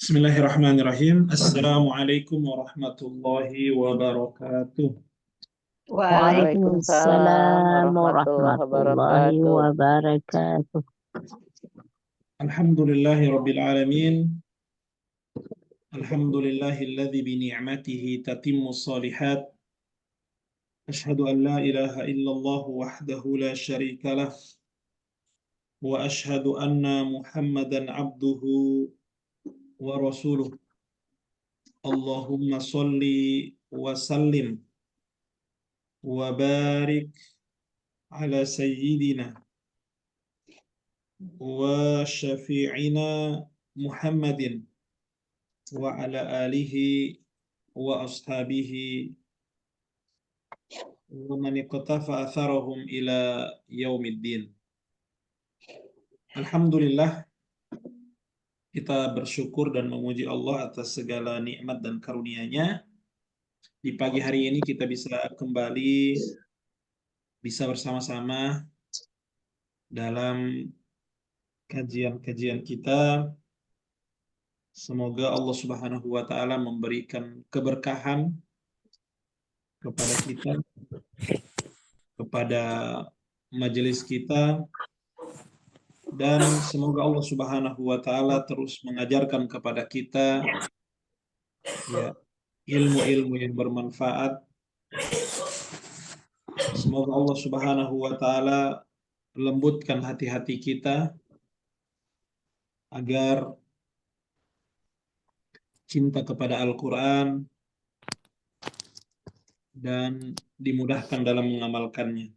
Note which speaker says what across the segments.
Speaker 1: Bismillahirrahmanirrahim. Assalamualaikum warahmatullahi wabarakatuh.
Speaker 2: Waalaikumsalam
Speaker 3: Waalaikumsalam
Speaker 2: warahmatullahi
Speaker 3: warahmatullahi
Speaker 2: wabarakatuh.
Speaker 3: wabarakatuh.
Speaker 1: Alhamdulillahi rabbil alamin. Alhamdulillahilladzi bi ni'matihi tatimmu shalihat. Ashhadu an la ilaha illallah wahdahu la syarika lah. Wa ashhadu anna Muhammadan abduhu wa rasuluh. Allahumma sholli wa sallim wa barik ala sayyidina wa syafi'ina Muhammadin wa ala alihi wa ashabihi wa man iqtafa atharahum ila yaumiddin. Alhamdulillah, kita bersyukur dan memuji Allah atas segala nikmat dan karunia-Nya. Di pagi hari ini kita bisa bersama-sama dalam kajian-kajian kita. Semoga Allah Subhanahu wa taala memberikan keberkahan kepada kita, kepada majelis kita, dan semoga Allah Subhanahu wa taala terus mengajarkan kepada kita ya ilmu-ilmu yang bermanfaat. Semoga Allah Subhanahu wa taala lembutkan hati-hati kita agar cinta kepada Al-Quran dan dimudahkan dalam mengamalkannya.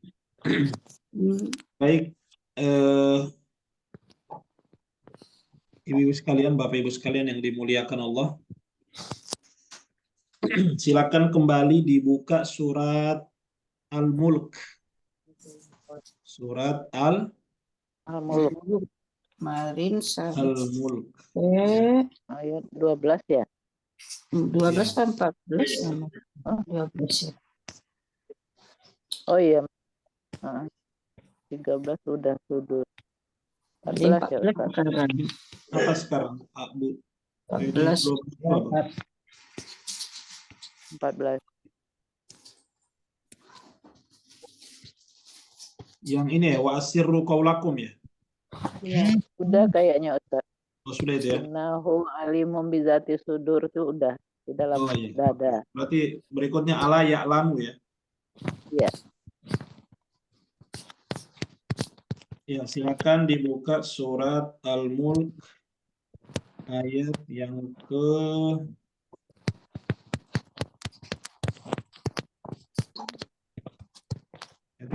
Speaker 1: Baik, ibu-ibu sekalian, bapak-ibu sekalian yang dimuliakan Allah, silakan kembali dibuka surat Al-Mulk. Surat
Speaker 2: Al-Mulk. Kemarin
Speaker 1: Al-Mulk.
Speaker 2: ayat 12 ya?
Speaker 3: 12 kan 14 sama.
Speaker 2: Oh,
Speaker 3: 12 ya.
Speaker 2: oh iya. 13 sudah sudut. 14 ya,
Speaker 3: 14
Speaker 2: Ustaz?
Speaker 3: sekarang.
Speaker 1: Apa sekarang, Bu?
Speaker 3: 14.
Speaker 2: 14.
Speaker 1: Yang ini ya, wa asirru qaulakum ya.
Speaker 2: Udah kayaknya, Ustaz.
Speaker 1: Oh, sudah itu ya.
Speaker 2: Innahu alimun bizati sudur itu udah di dalam
Speaker 1: Oh, iya.
Speaker 2: dada.
Speaker 1: Berarti berikutnya ala ya'lamu ya.
Speaker 2: Iya.
Speaker 1: Ya, silakan dibuka surat Al-Mulk ayat yang ke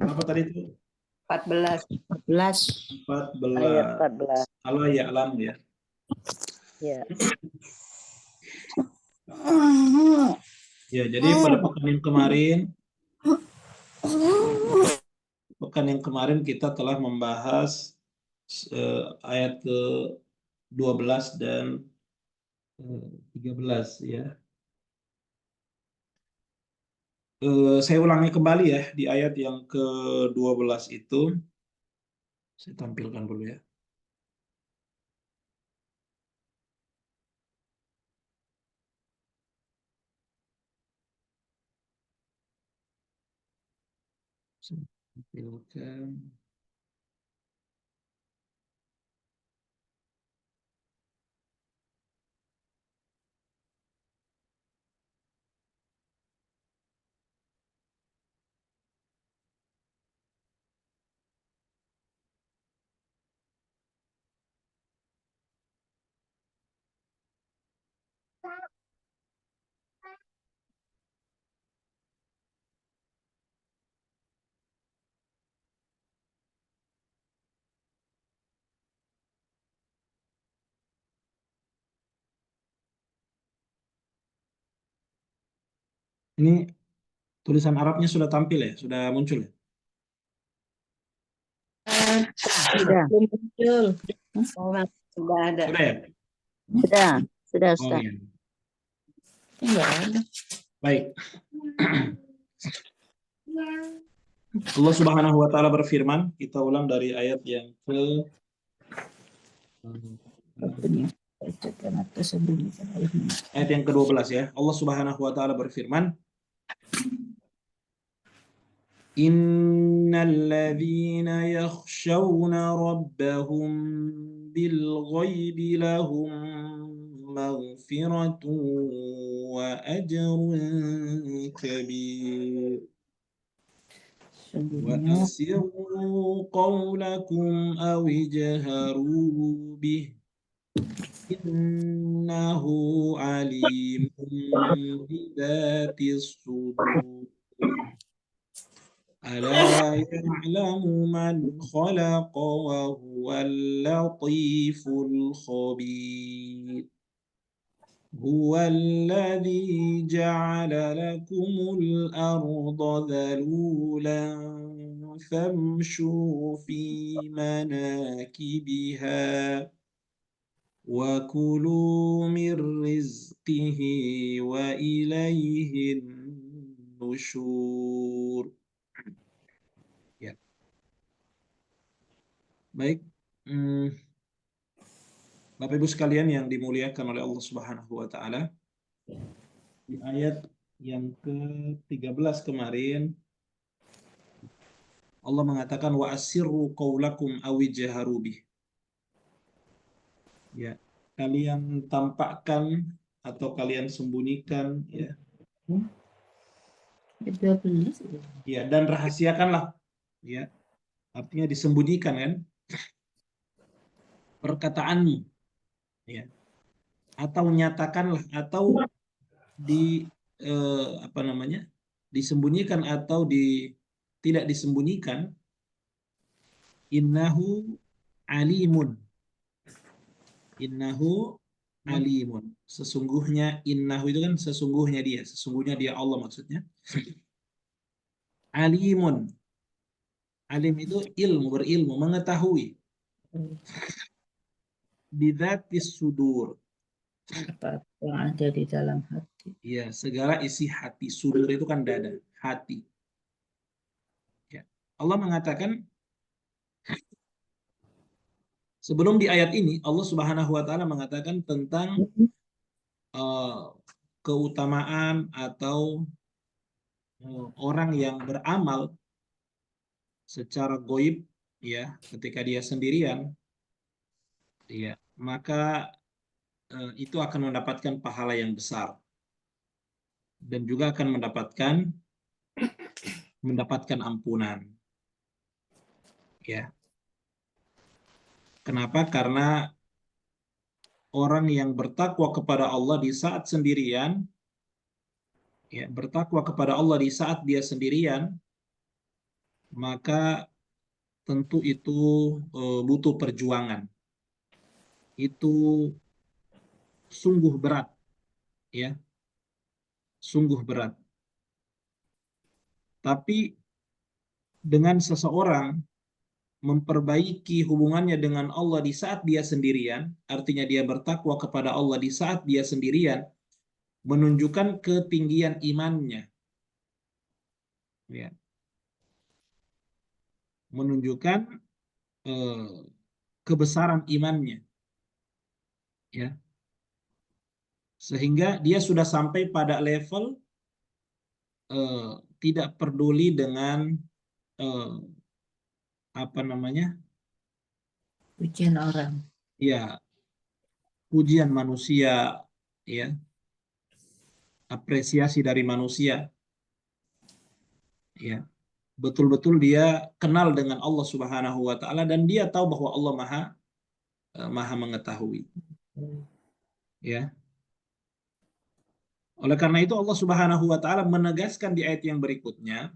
Speaker 1: apa tadi itu?
Speaker 3: 14.
Speaker 2: Ayat 14.
Speaker 1: Ala ya'lamu ya.
Speaker 2: Ya.
Speaker 1: Ya, jadi pada pekan yang kemarin kita telah membahas ayat ke-12 dan 13 ya. Saya ulangi kembali ya di ayat yang ke-12 itu. Saya tampilkan dulu ya. Saya tampilkan. Ini tulisan Arabnya sudah tampil ya? Sudah muncul ya?
Speaker 3: Sudah.
Speaker 2: Muncul.
Speaker 3: Sudah ada.
Speaker 1: Sudah ya?
Speaker 3: Sudah
Speaker 1: Oh,
Speaker 3: Ustaz.
Speaker 1: iya.
Speaker 3: Enggak ada.
Speaker 1: Baik. Allah Subhanahu wa taala berfirman, kita ulang dari ayat yang ke
Speaker 3: Percakapan atau sembunyikan olehmu.
Speaker 1: Ayat yang ke-12 ya. Allah Subhanahu wa taala berfirman, Innal ladzina yakhshawna rabbahum bil ghaibi lahum maghfiratun wa ajrun kabir. Wa
Speaker 3: Sungguhnya
Speaker 1: asirru qawlakum aw ijharu bih innahu alimun bidatis sudur. ألا يعلم من خلق وهو اللطيف الخبير هو الذي جعل لكم الأرض ذلولا فامشوا في مناكبها وكلوا من رزقه وإليه النشور. Ya. Baik, Bapak Ibu sekalian yang dimuliakan oleh Allah Subhanahu wa taala. Di ayat yang ke-13 kemarin Allah mengatakan wa asirru qaulakum aw ijharu bih. Ya, kalian tampakkan atau kalian sembunyikan ya.
Speaker 3: 12.
Speaker 1: Ya, dan rahasiakanlah ya. Artinya disembunyikan kan perkataanmu ya. Atau nyatakanlah atau disembunyikan atau tidak disembunyikan, innahu alimun sesungguhnya, innahu itu kan sesungguhnya dia Allah maksudnya. Alim itu berilmu, mengetahui. Bidzatis sudur,
Speaker 3: Apa yang ada di dalam hati.
Speaker 1: ya, segala isi hati. Sudur itu kan dada, hati. Ya. Allah mengatakan sebelum di ayat ini Allah Subhanahu wa taala mengatakan tentang keutamaan atau orang yang beramal secara goib ya ketika dia sendirian ya, maka itu akan mendapatkan pahala yang besar dan juga akan mendapatkan ampunan. Ya. Kenapa? Karena orang yang bertakwa kepada Allah di saat sendirian, ya, bertakwa kepada Allah di saat dia sendirian, maka tentu itu butuh perjuangan. Itu sungguh berat, ya, sungguh berat. Tapi dengan seseorang memperbaiki hubungannya dengan Allah di saat dia sendirian, artinya dia bertakwa kepada Allah di saat dia sendirian, menunjukkan ketinggian imannya, ya. Menunjukkan kebesaran imannya, ya, sehingga dia sudah sampai pada level tidak peduli dengan
Speaker 3: Ujian orang.
Speaker 1: ya, pujian manusia, ya, apresiasi dari manusia, ya. Betul-betul dia kenal dengan Allah Subhanahu wa taala dan dia tahu bahwa Allah Maha mengetahui. Ya. Oleh karena itu Allah Subhanahu wa taala menegaskan di ayat yang berikutnya,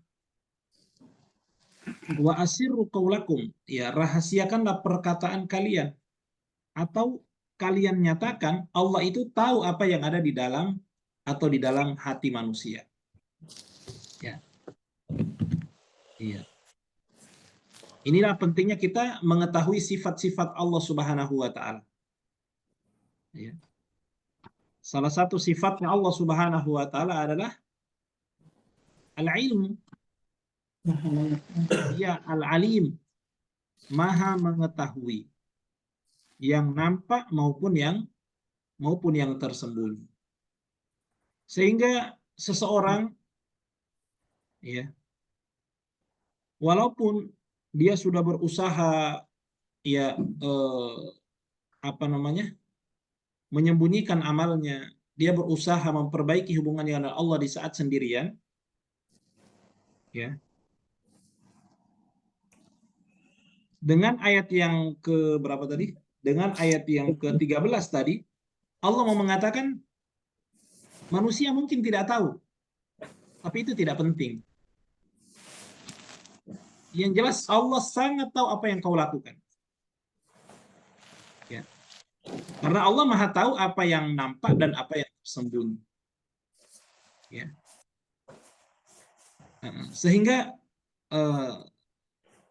Speaker 1: wa asirru qaulakum, ya, rahasiakanlah perkataan kalian atau kalian nyatakan. Allah itu tahu apa yang ada di dalam hati manusia. Ya. Iya. Inilah pentingnya kita mengetahui sifat-sifat Allah Subhanahu wa taala. Ya. Salah satu sifatnya Allah Subhanahu wa taala adalah al-ilmu. Ya, al-alim. Maha mengetahui. Yang nampak maupun yang maupun yang tersembunyi. Sehingga seseorang, ya, walaupun dia sudah berusaha, ya, apa namanya, menyembunyikan amalnya, dia berusaha memperbaiki hubungannya dengan Allah di saat sendirian, ya, dengan ayat yang ke berapa tadi? Dengan ayat yang ke-13 tadi, Allah mau mengatakan manusia mungkin tidak tahu, tapi itu tidak penting. Yang jelas Allah sangat tahu apa yang kau lakukan. Ya. Karena Allah Maha tahu apa yang nampak dan apa yang tersembunyi. Ya. Sehingga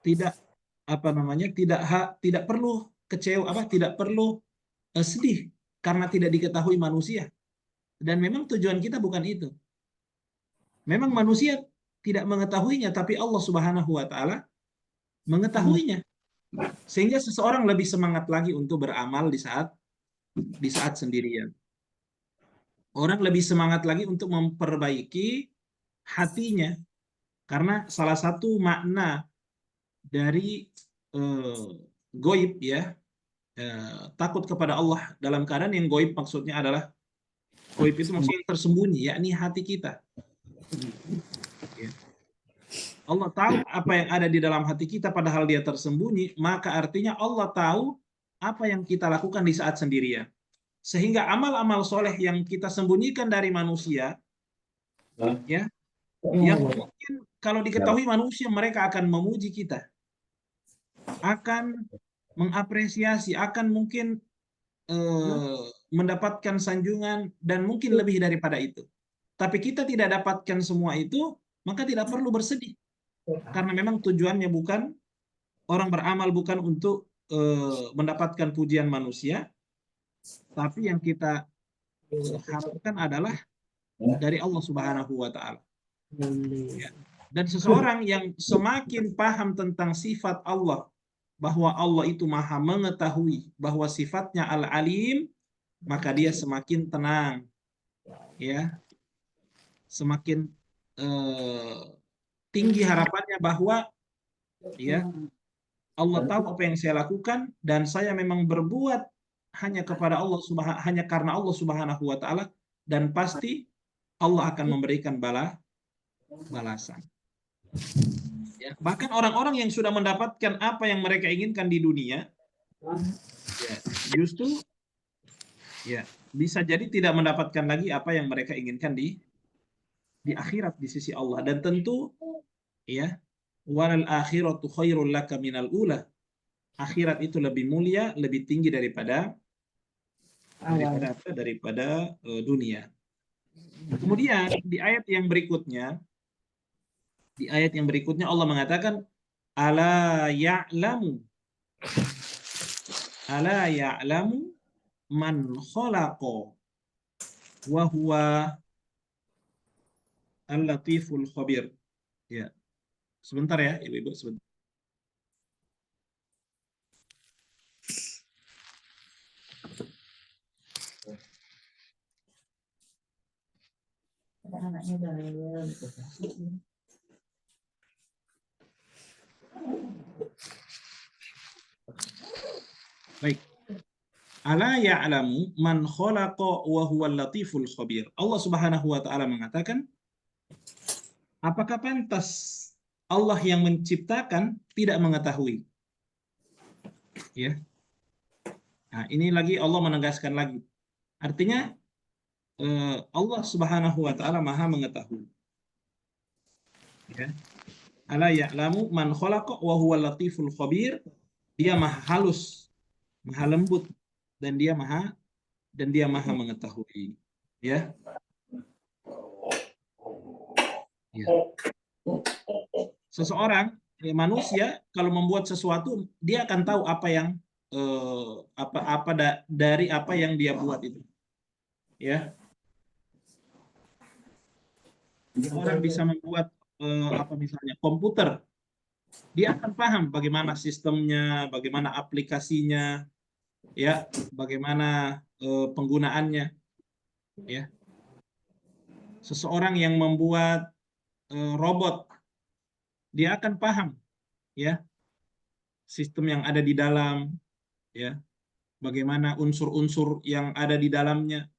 Speaker 1: tidak apa namanya, tidak perlu kecewa, tidak perlu sedih karena tidak diketahui manusia. Dan memang tujuan kita bukan itu. Memang manusia tidak mengetahuinya, tapi Allah Subhanahu wa taala mengetahuinya. Sehingga seseorang lebih semangat lagi untuk beramal di saat sendirian. Orang lebih semangat lagi untuk memperbaiki hatinya. Karena salah satu makna dari goib, ya, takut kepada Allah dalam keadaan yang goib maksudnya adalah, goib itu maksudnya yang tersembunyi, yakni hati kita. Ya. Allah tahu apa yang ada di dalam hati kita padahal dia tersembunyi, maka artinya Allah tahu apa yang kita lakukan di saat sendirian. Sehingga amal-amal soleh yang kita sembunyikan dari manusia, ya, yang mungkin kalau diketahui manusia, mereka akan memuji kita, akan mengapresiasi, akan mungkin mendapatkan sanjungan, dan mungkin lebih daripada itu. Tapi kita tidak dapatkan semua itu, maka tidak perlu bersedih. Karena memang tujuannya bukan, orang beramal bukan untuk mendapatkan pujian manusia, tapi yang kita harapkan adalah dari Allah Subhanahu wa taala. Ya. Dan seseorang yang semakin paham tentang sifat Allah, bahwa Allah itu Maha mengetahui, bahwa sifatnya Al-Alim, maka dia semakin tenang, ya, semakin tinggi harapannya bahwa, ya, Allah tahu apa yang saya lakukan dan saya memang berbuat hanya kepada Allah hanya karena Allah Subhanahu wa taala, dan pasti Allah akan memberikan balasan. Ya, bahkan orang-orang yang sudah mendapatkan apa yang mereka inginkan di dunia, ya, justru, ya, bisa jadi tidak mendapatkan lagi apa yang mereka inginkan di akhirat di sisi Allah. Dan tentu, ya, walal akhiratu khairul laka minal ula. Akhirat itu lebih mulia, lebih tinggi daripada dunia. Kemudian di ayat yang berikutnya, Allah mengatakan ala ya'lamu man khalaqa wa huwa al-latiful khabir. Ya. Sebentar ya, Ibu-ibu, sebentar. Baik. Ala ya'lamu man khalaqa wa huwal latiful khabir. Allah Subhanahu wa taala mengatakan, apakah pantas Allah yang menciptakan tidak mengetahui? Ya. Nah, ini lagi Allah menegaskan lagi. Artinya Allah Subhanahu wa taala Maha mengetahui. Ya. Ala ya'lamu man khalaqa wa huwal latiful khabir. Dia Maha halus, Maha lembut, dan dia Maha mengetahui. Ya. Ya. Seseorang, manusia, kalau membuat sesuatu, dia akan tahu apa yang dari apa yang dia buat itu. Ya. Orang bisa membuat misalnya komputer, dia akan paham bagaimana sistemnya, bagaimana aplikasinya, ya, bagaimana penggunaannya, ya. Seseorang yang membuat robot, dia akan paham, ya, sistem yang ada di dalam, ya, bagaimana unsur-unsur yang ada di dalamnya,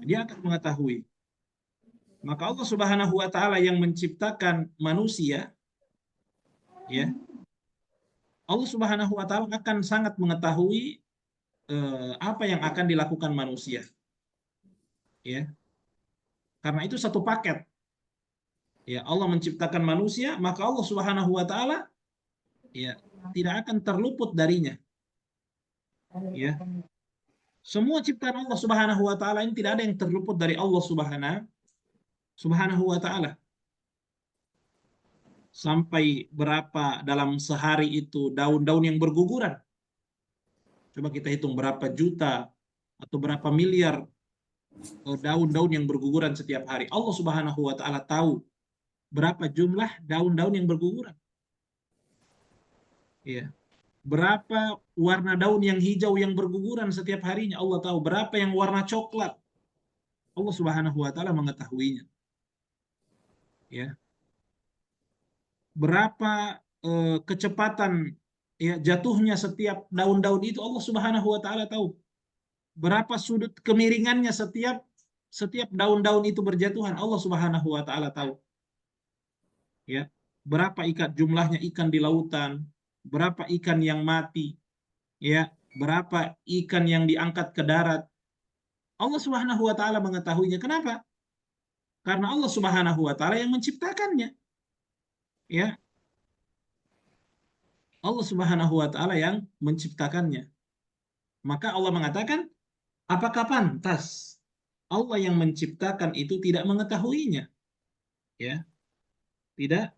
Speaker 1: dia akan mengetahui. Maka Allah Subhanahu wa taala yang menciptakan manusia, ya, Allah Subhanahu wa taala akan sangat mengetahui apa yang akan dilakukan manusia, ya. Karena itu satu paket. Ya, Allah menciptakan manusia, maka Allah Subhanahu wa taala, ya, tidak akan terluput darinya, ya. Semua ciptaan Allah Subhanahu wa taala ini tidak ada yang terluput dari Allah Subhanahu wa taala. Sampai berapa dalam sehari itu daun-daun yang berguguran. Coba kita hitung berapa juta atau berapa miliar daun-daun yang berguguran setiap hari. Allah Subhanahu wa taala tahu berapa jumlah daun-daun yang berguguran. Ya. Berapa warna daun yang hijau yang berguguran setiap harinya, Allah tahu. Berapa yang warna coklat, Allah Subhanahu wa taala mengetahuinya. Ya. Berapa kecepatan, ya, jatuhnya setiap daun-daun itu Allah Subhanahu wa taala tahu. Berapa sudut kemiringannya setiap daun-daun itu berjatuhan, Allah Subhanahu wa taala tahu. Ya. Berapa jumlahnya ikan di lautan, berapa ikan yang mati, ya, berapa ikan yang diangkat ke darat. Allah Subhanahu wa taala mengetahuinya. Kenapa? Karena Allah Subhanahu wa taala yang menciptakannya. Ya, Allah Subhanahu wa taala yang menciptakannya. Maka Allah mengatakan, apakah pantas Allah yang menciptakan itu tidak mengetahuinya? Ya, tidak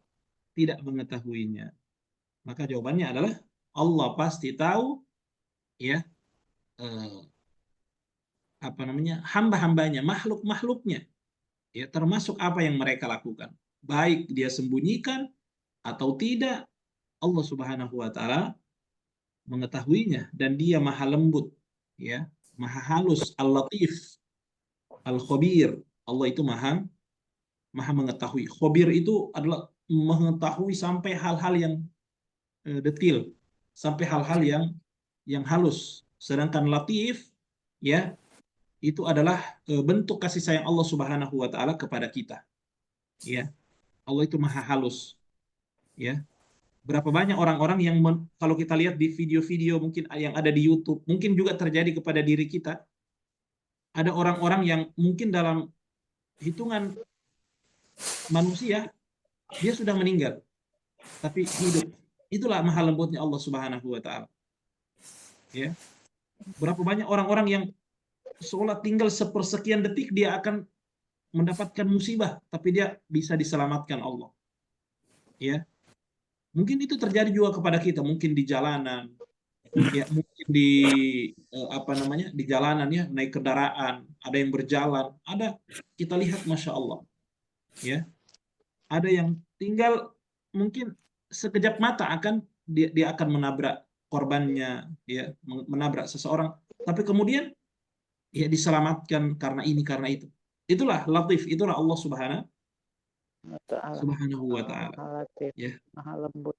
Speaker 1: mengetahuinya. Maka jawabannya adalah Allah pasti tahu, ya, apa namanya, hamba-hambanya, makhluk-makhluknya, ya, termasuk apa yang mereka lakukan, baik dia sembunyikan atau tidak, Allah Subhanahu wa taala mengetahuinya, dan dia maha lembut, ya, maha halus, al-latif, al-khabir. Allah itu maha mengetahui. Khabir itu adalah mengetahui sampai hal-hal yang detil, sampai hal-hal yang halus. Sedangkan latif, ya, itu adalah bentuk kasih sayang Allah Subhanahu wa taala kepada kita. Ya. Allah itu maha halus. Ya. Berapa banyak orang-orang yang kalau kita lihat di video-video mungkin yang ada di YouTube, mungkin juga terjadi kepada diri kita. Ada orang-orang yang mungkin dalam hitungan manusia dia sudah meninggal, tapi hidup. Itulah maha lembutnya Allah Subhanahu wa taala. Ya. Berapa banyak orang-orang yang seolah tinggal sepersekian detik dia akan mendapatkan musibah, tapi dia bisa diselamatkan Allah. Ya. Mungkin itu terjadi juga kepada kita, mungkin di jalanan, ya, mungkin di apa namanya, di jalanan, ya, naik kendaraan, ada yang berjalan, ada kita lihat, masya Allah, ya, ada yang tinggal mungkin sekejap mata dia akan menabrak korbannya, ya, menabrak seseorang, tapi kemudian, ya, diselamatkan karena ini karena itu. Itulah latif, itulah Allah Subhanahu wa taala.
Speaker 2: Maha latif,
Speaker 1: Ya.
Speaker 2: maha lembut.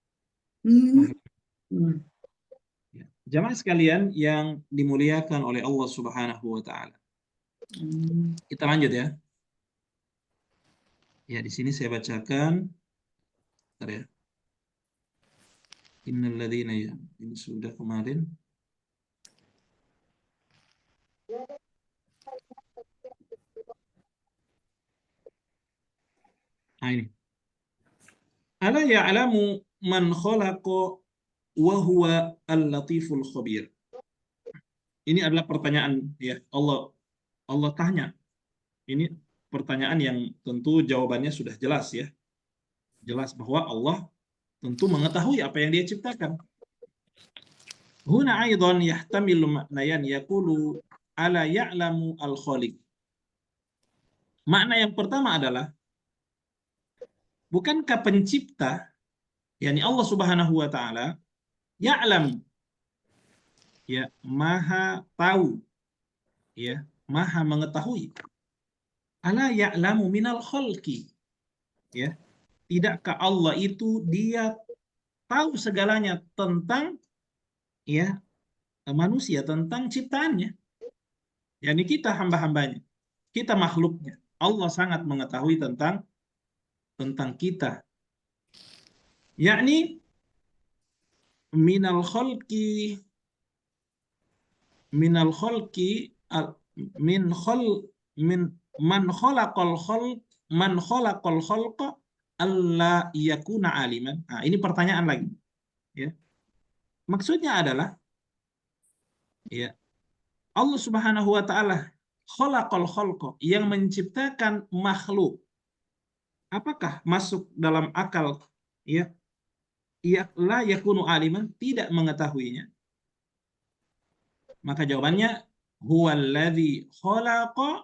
Speaker 1: Ya. Jamaah sekalian yang dimuliakan oleh Allah Subhanahu wa taala. Kita lanjut, ya. Ya, di sini saya bacakan. Bentar, ya. Innalladzina, ya. Ini sudah kemarin. Nah, ini. Ala ya'lamu man khalaqa wa huwa al-latiful khabir. Ini adalah pertanyaan, ya. Allah tanya. Ini pertanyaan yang tentu jawabannya sudah jelas, ya. Jelas bahwa Allah tentu mengetahui apa yang dia ciptakan. Huna aidan yahtamilu maknayan yaqulu ala ya'lamu al-khaliq. Makna yang pertama adalah, bukankah pencipta, yakni Allah Subhanahu wa taala, ya'lam, ya, maha tahu, ya, maha mengetahui. Ala ya'lamu minal khalqi, ya. Tidakkah Allah itu dia tahu segalanya tentang, ya, manusia, tentang ciptaannya. Yani kita hamba-hambanya, kita makhluknya. Allah sangat mengetahui tentang kita. Yakni minal khalqi, minal khalqi al- min khol min man khalaqal khalq man khalaqal khalqa alla yakuna aliman. Nah, ini pertanyaan lagi, ya. Maksudnya adalah, ya, Allah Subhanahu wa taala khalaqal khalqa, yang menciptakan makhluk. Apakah masuk dalam akal, ya, ya la yakunu aliman, tidak mengetahuinya? Maka jawabannya huwallazi khalaqa,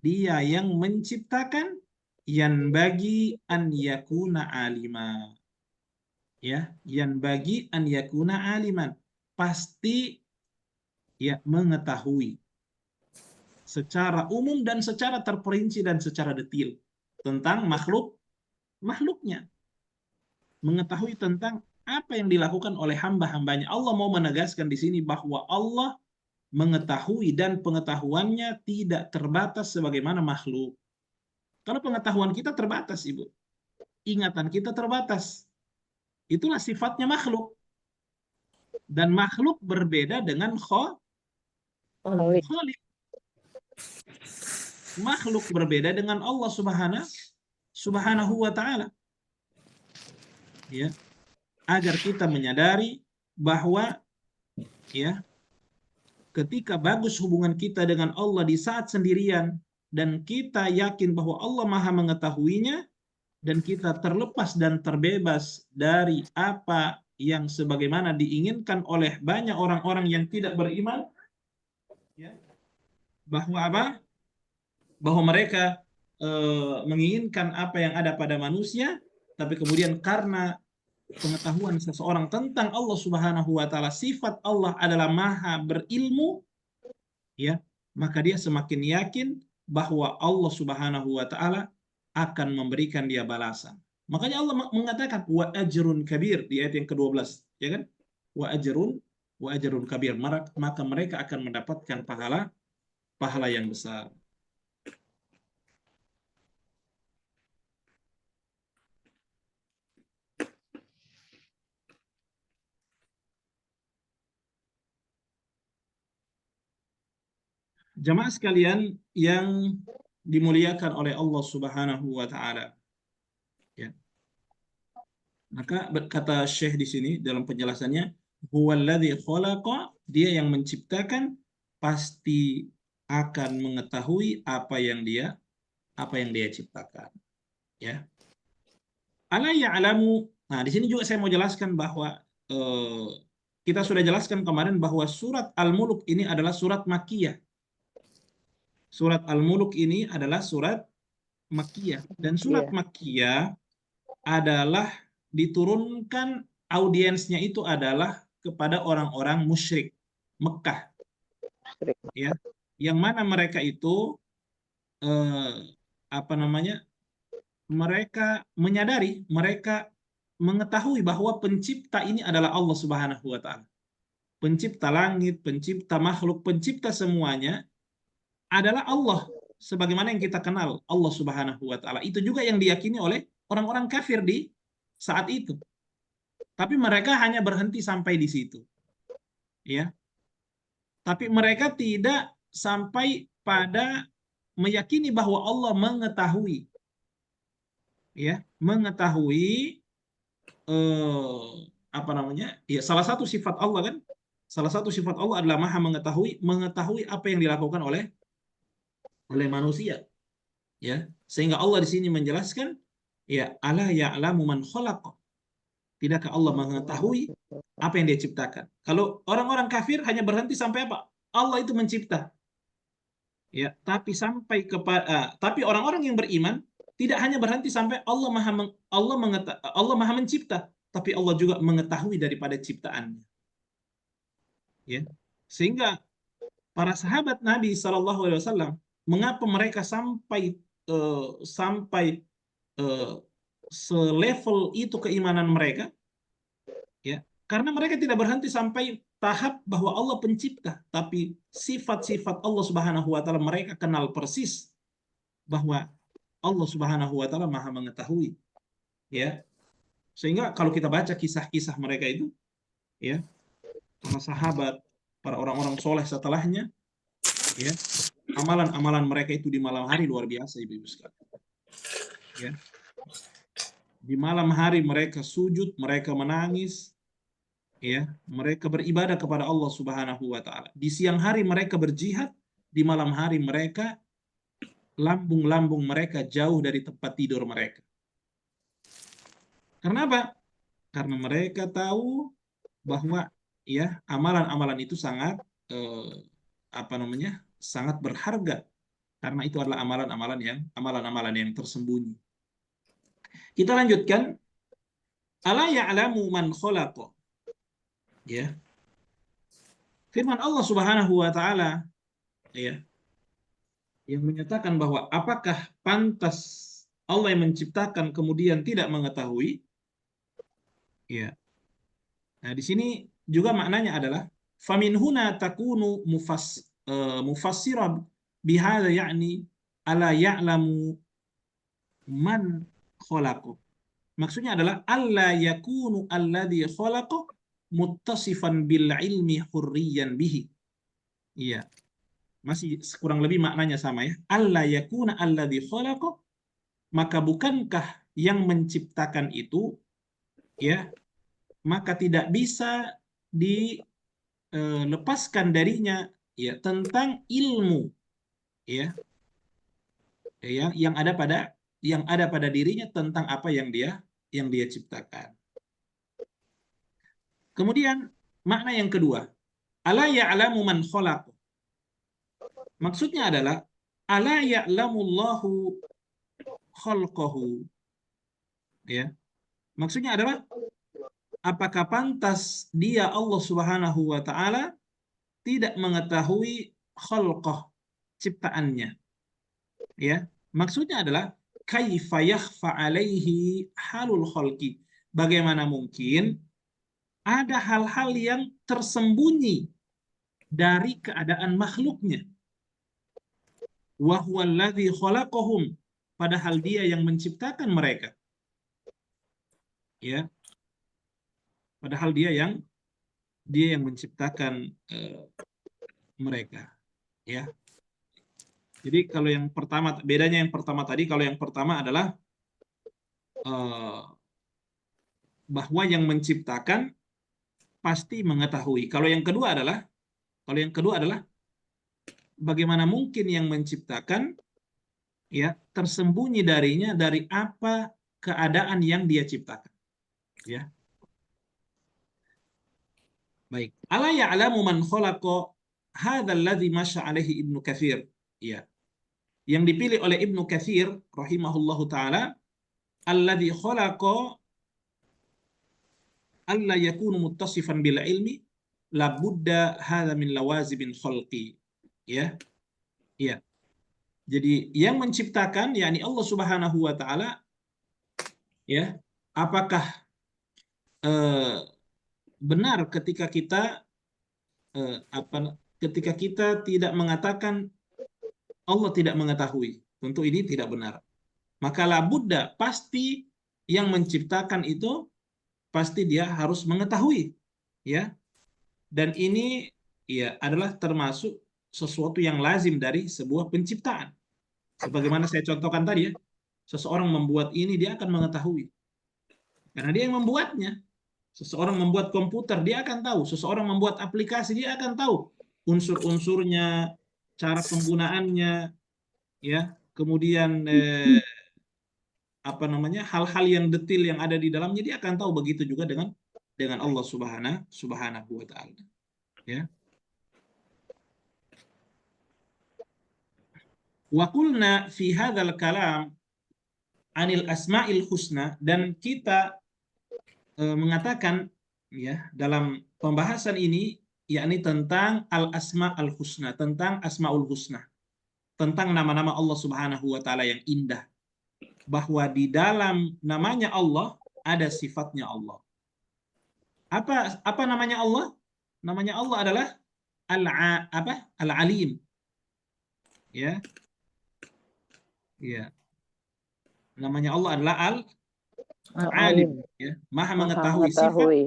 Speaker 1: dia yang menciptakan, yang bagi an yakuna alima, ya, yang bagi an yakuna aliman, pasti, ya, mengetahui secara umum dan secara terperinci dan secara detail tentang makhluknya, mengetahui tentang apa yang dilakukan oleh hamba-hambanya. Allah mau menegaskan di sini bahwa Allah mengetahui dan pengetahuannya tidak terbatas sebagaimana makhluk. Kalau pengetahuan kita terbatas, Ibu, ingatan kita terbatas. Itulah sifatnya makhluk. Dan makhluk berbeda dengan
Speaker 2: Khalik.
Speaker 1: khalik. Makhluk berbeda dengan Allah Subhanahu wa taala. Ya, agar kita menyadari bahwa, ya, ketika bagus hubungan kita dengan Allah di saat sendirian dan kita yakin bahwa Allah Maha mengetahuinya, dan kita terlepas dan terbebas dari apa yang sebagaimana diinginkan oleh banyak orang-orang yang tidak beriman, ya, bahwa apa? Bahwa mereka menginginkan apa yang ada pada manusia, tapi kemudian karena pengetahuan seseorang tentang Allah Subhanahu wa taala, sifat Allah adalah Maha berilmu, ya, maka dia semakin yakin bahwa Allah Subhanahu wa taala akan memberikan dia balasan. Makanya Allah mengatakan wa ajrun kabir di ayat yang ke-12, ya kan? Wa ajrun kabir, maka mereka akan mendapatkan pahala yang besar. Jamaah sekalian yang dimuliakan oleh Allah Subhanahu wa taala, ya. Maka kata Syekh di sini dalam penjelasannya, huwallazi khalaqa, dia yang menciptakan pasti akan mengetahui apa yang dia ciptakan, ya. Ala ya'lamu. Nah, di sini juga saya mau jelaskan bahwa kita sudah jelaskan kemarin bahwa surat Al-Mulk ini adalah surat Makkiyah. Surat Al-Mulk ini adalah surat Makkiyah, dan surat
Speaker 2: Iya.
Speaker 1: Makkiyah adalah diturunkan, audiensnya itu adalah kepada orang-orang musyrik Mekah,
Speaker 2: Musyrik.
Speaker 1: ya, yang mana mereka itu apa namanya, mereka menyadari, mereka mengetahui bahwa pencipta ini adalah Allah Subhanahu wa taala. Pencipta langit, pencipta makhluk, pencipta semuanya adalah Allah, sebagaimana yang kita kenal Allah Subhanahu wa taala. Itu juga yang diyakini oleh orang-orang kafir di saat itu. Tapi mereka hanya berhenti sampai di situ, ya. Tapi mereka tidak sampai pada meyakini bahwa Allah mengetahui, ya, mengetahui apa namanya? Ya, salah satu sifat Allah kan? Salah satu sifat Allah adalah Maha mengetahui apa yang dilakukan oleh manusia, ya. Sehingga Allah di sini menjelaskan, ya, ala ya'lamu man khalaq. Tidakkah Allah mengetahui apa yang dia ciptakan? Kalau orang-orang kafir hanya berhenti sampai apa? Allah itu mencipta. Ya, tapi orang-orang yang beriman tidak hanya berhenti sampai Allah Maha mencipta, tapi Allah juga mengetahui daripada ciptaannya. Ya. Sehingga para sahabat Nabi SAW, mengapa mereka sampai eh, selevel itu keimanan mereka? Ya, karena mereka tidak berhenti sampai tahap bahwa Allah pencipta, tapi sifat-sifat Allah Subhanahu wa taala mereka kenal persis, bahwa Allah Subhanahu wa taala Maha mengetahui. Ya. Sehingga kalau kita baca kisah-kisah mereka itu, ya, para sahabat, para orang-orang soleh setelahnya, ya, amalan-amalan mereka itu di malam hari luar biasa, ibu-ibu sekalian. Ya. Di malam hari mereka sujud, mereka menangis, ya, mereka beribadah kepada Allah Subhanahu wa taala. Di siang hari mereka berjihad, di malam hari mereka lambung-lambung mereka jauh dari tempat tidur mereka. Karena apa? Karena mereka tahu bahwa ya amalan-amalan itu sangat sangat berharga, karena itu adalah amalan-amalan yang tersembunyi. Kita lanjutkan. Ala ya'lamu man khalaqa. Ya. Firman Allah Subhanahu wa taala, ya, yang menyatakan bahwa apakah pantas Allah yang menciptakan kemudian tidak mengetahui? Ya. Nah, di sini juga maknanya adalah famin huna takunu mufassiran bihadza, yakni ala ya'lamu man khalaqa. Maksudnya adalah alla yakunu alladhi khalaqa muttasifan bil ilmi hurriyan bihi. Iya. Masih kurang lebih maknanya sama, ya. Alla yakuna alladhi khalaqa, maka bukankah yang menciptakan itu, ya, maka tidak bisa dilepaskan darinya, ya, tentang ilmu, ya, yang ada pada dirinya tentang apa yang dia ciptakan. Kemudian makna yang kedua, ala ya'lamu man khalaq. Maksudnya adalah ala ya'lamullahu khalqahu. Ya. Maksudnya adalah apakah pantas dia Allah Subhanahu wa taala tidak mengetahui khalqah, ciptaannya. Ya. Maksudnya adalah kaifa yakhfa alaihi halul khalqi. Bagaimana mungkin ada hal-hal yang tersembunyi dari keadaan makhluknya. Wa huwallazi khalaqahum, padahal dia yang menciptakan mereka. Ya. Padahal dia yang menciptakan mereka. Ya. Jadi kalau yang pertama, bedanya yang pertama tadi, kalau yang pertama adalah bahwa yang menciptakan pasti mengetahui. Kalau yang kedua adalah bagaimana mungkin yang menciptakan, ya, tersembunyi darinya dari apa keadaan yang dia ciptakan. Ya. Baik. Ala ya'lamu man khalaqa, hadzal ladzi masya alaihi Ibnu Katsir. Ya. Yang dipilih oleh Ibnu Katsir rahimahullahu taala, alladzi khalaqa alla yakunu muttasifan bil ilmi la budda hadza min lawazibin khalqi. Ya. Ya. Jadi yang menciptakan yakni Allah Subhanahu wa taala, ya, apakah benar ketika kita tidak mengatakan Allah tidak mengetahui? Tentu ini tidak benar. Maka la budda, pasti yang menciptakan itu pasti dia harus mengetahui, ya. Dan ini, ya, adalah termasuk sesuatu yang lazim dari sebuah penciptaan. Sebagaimana saya contohkan tadi, ya. Seseorang membuat ini, dia akan mengetahui. Karena dia yang membuatnya. Seseorang membuat komputer, dia akan tahu. Seseorang membuat aplikasi, dia akan tahu unsur-unsurnya, cara penggunaannya, ya. Kemudian hal-hal yang detail yang ada di dalamnya, dia akan tahu. Begitu juga dengan Allah Subhanahu wa taala. Ya. Wa qulna fi hadzal kalam anil asma'il husna, dan kita mengatakan, ya, dalam pembahasan ini yakni tentang al-asma al-husna, tentang asmaul husna, tentang nama-nama Allah Subhanahu wa taala yang indah, bahwa di dalam namanya Allah ada sifatnya Allah. Apa namanya Allah? Namanya Allah adalah Al-Alim. Ya. Ya. Namanya Allah adalah Al-Alim,
Speaker 2: Alim,
Speaker 1: ya, Maha
Speaker 2: Maha
Speaker 1: mengetahui. Sifat,
Speaker 2: mengetahui.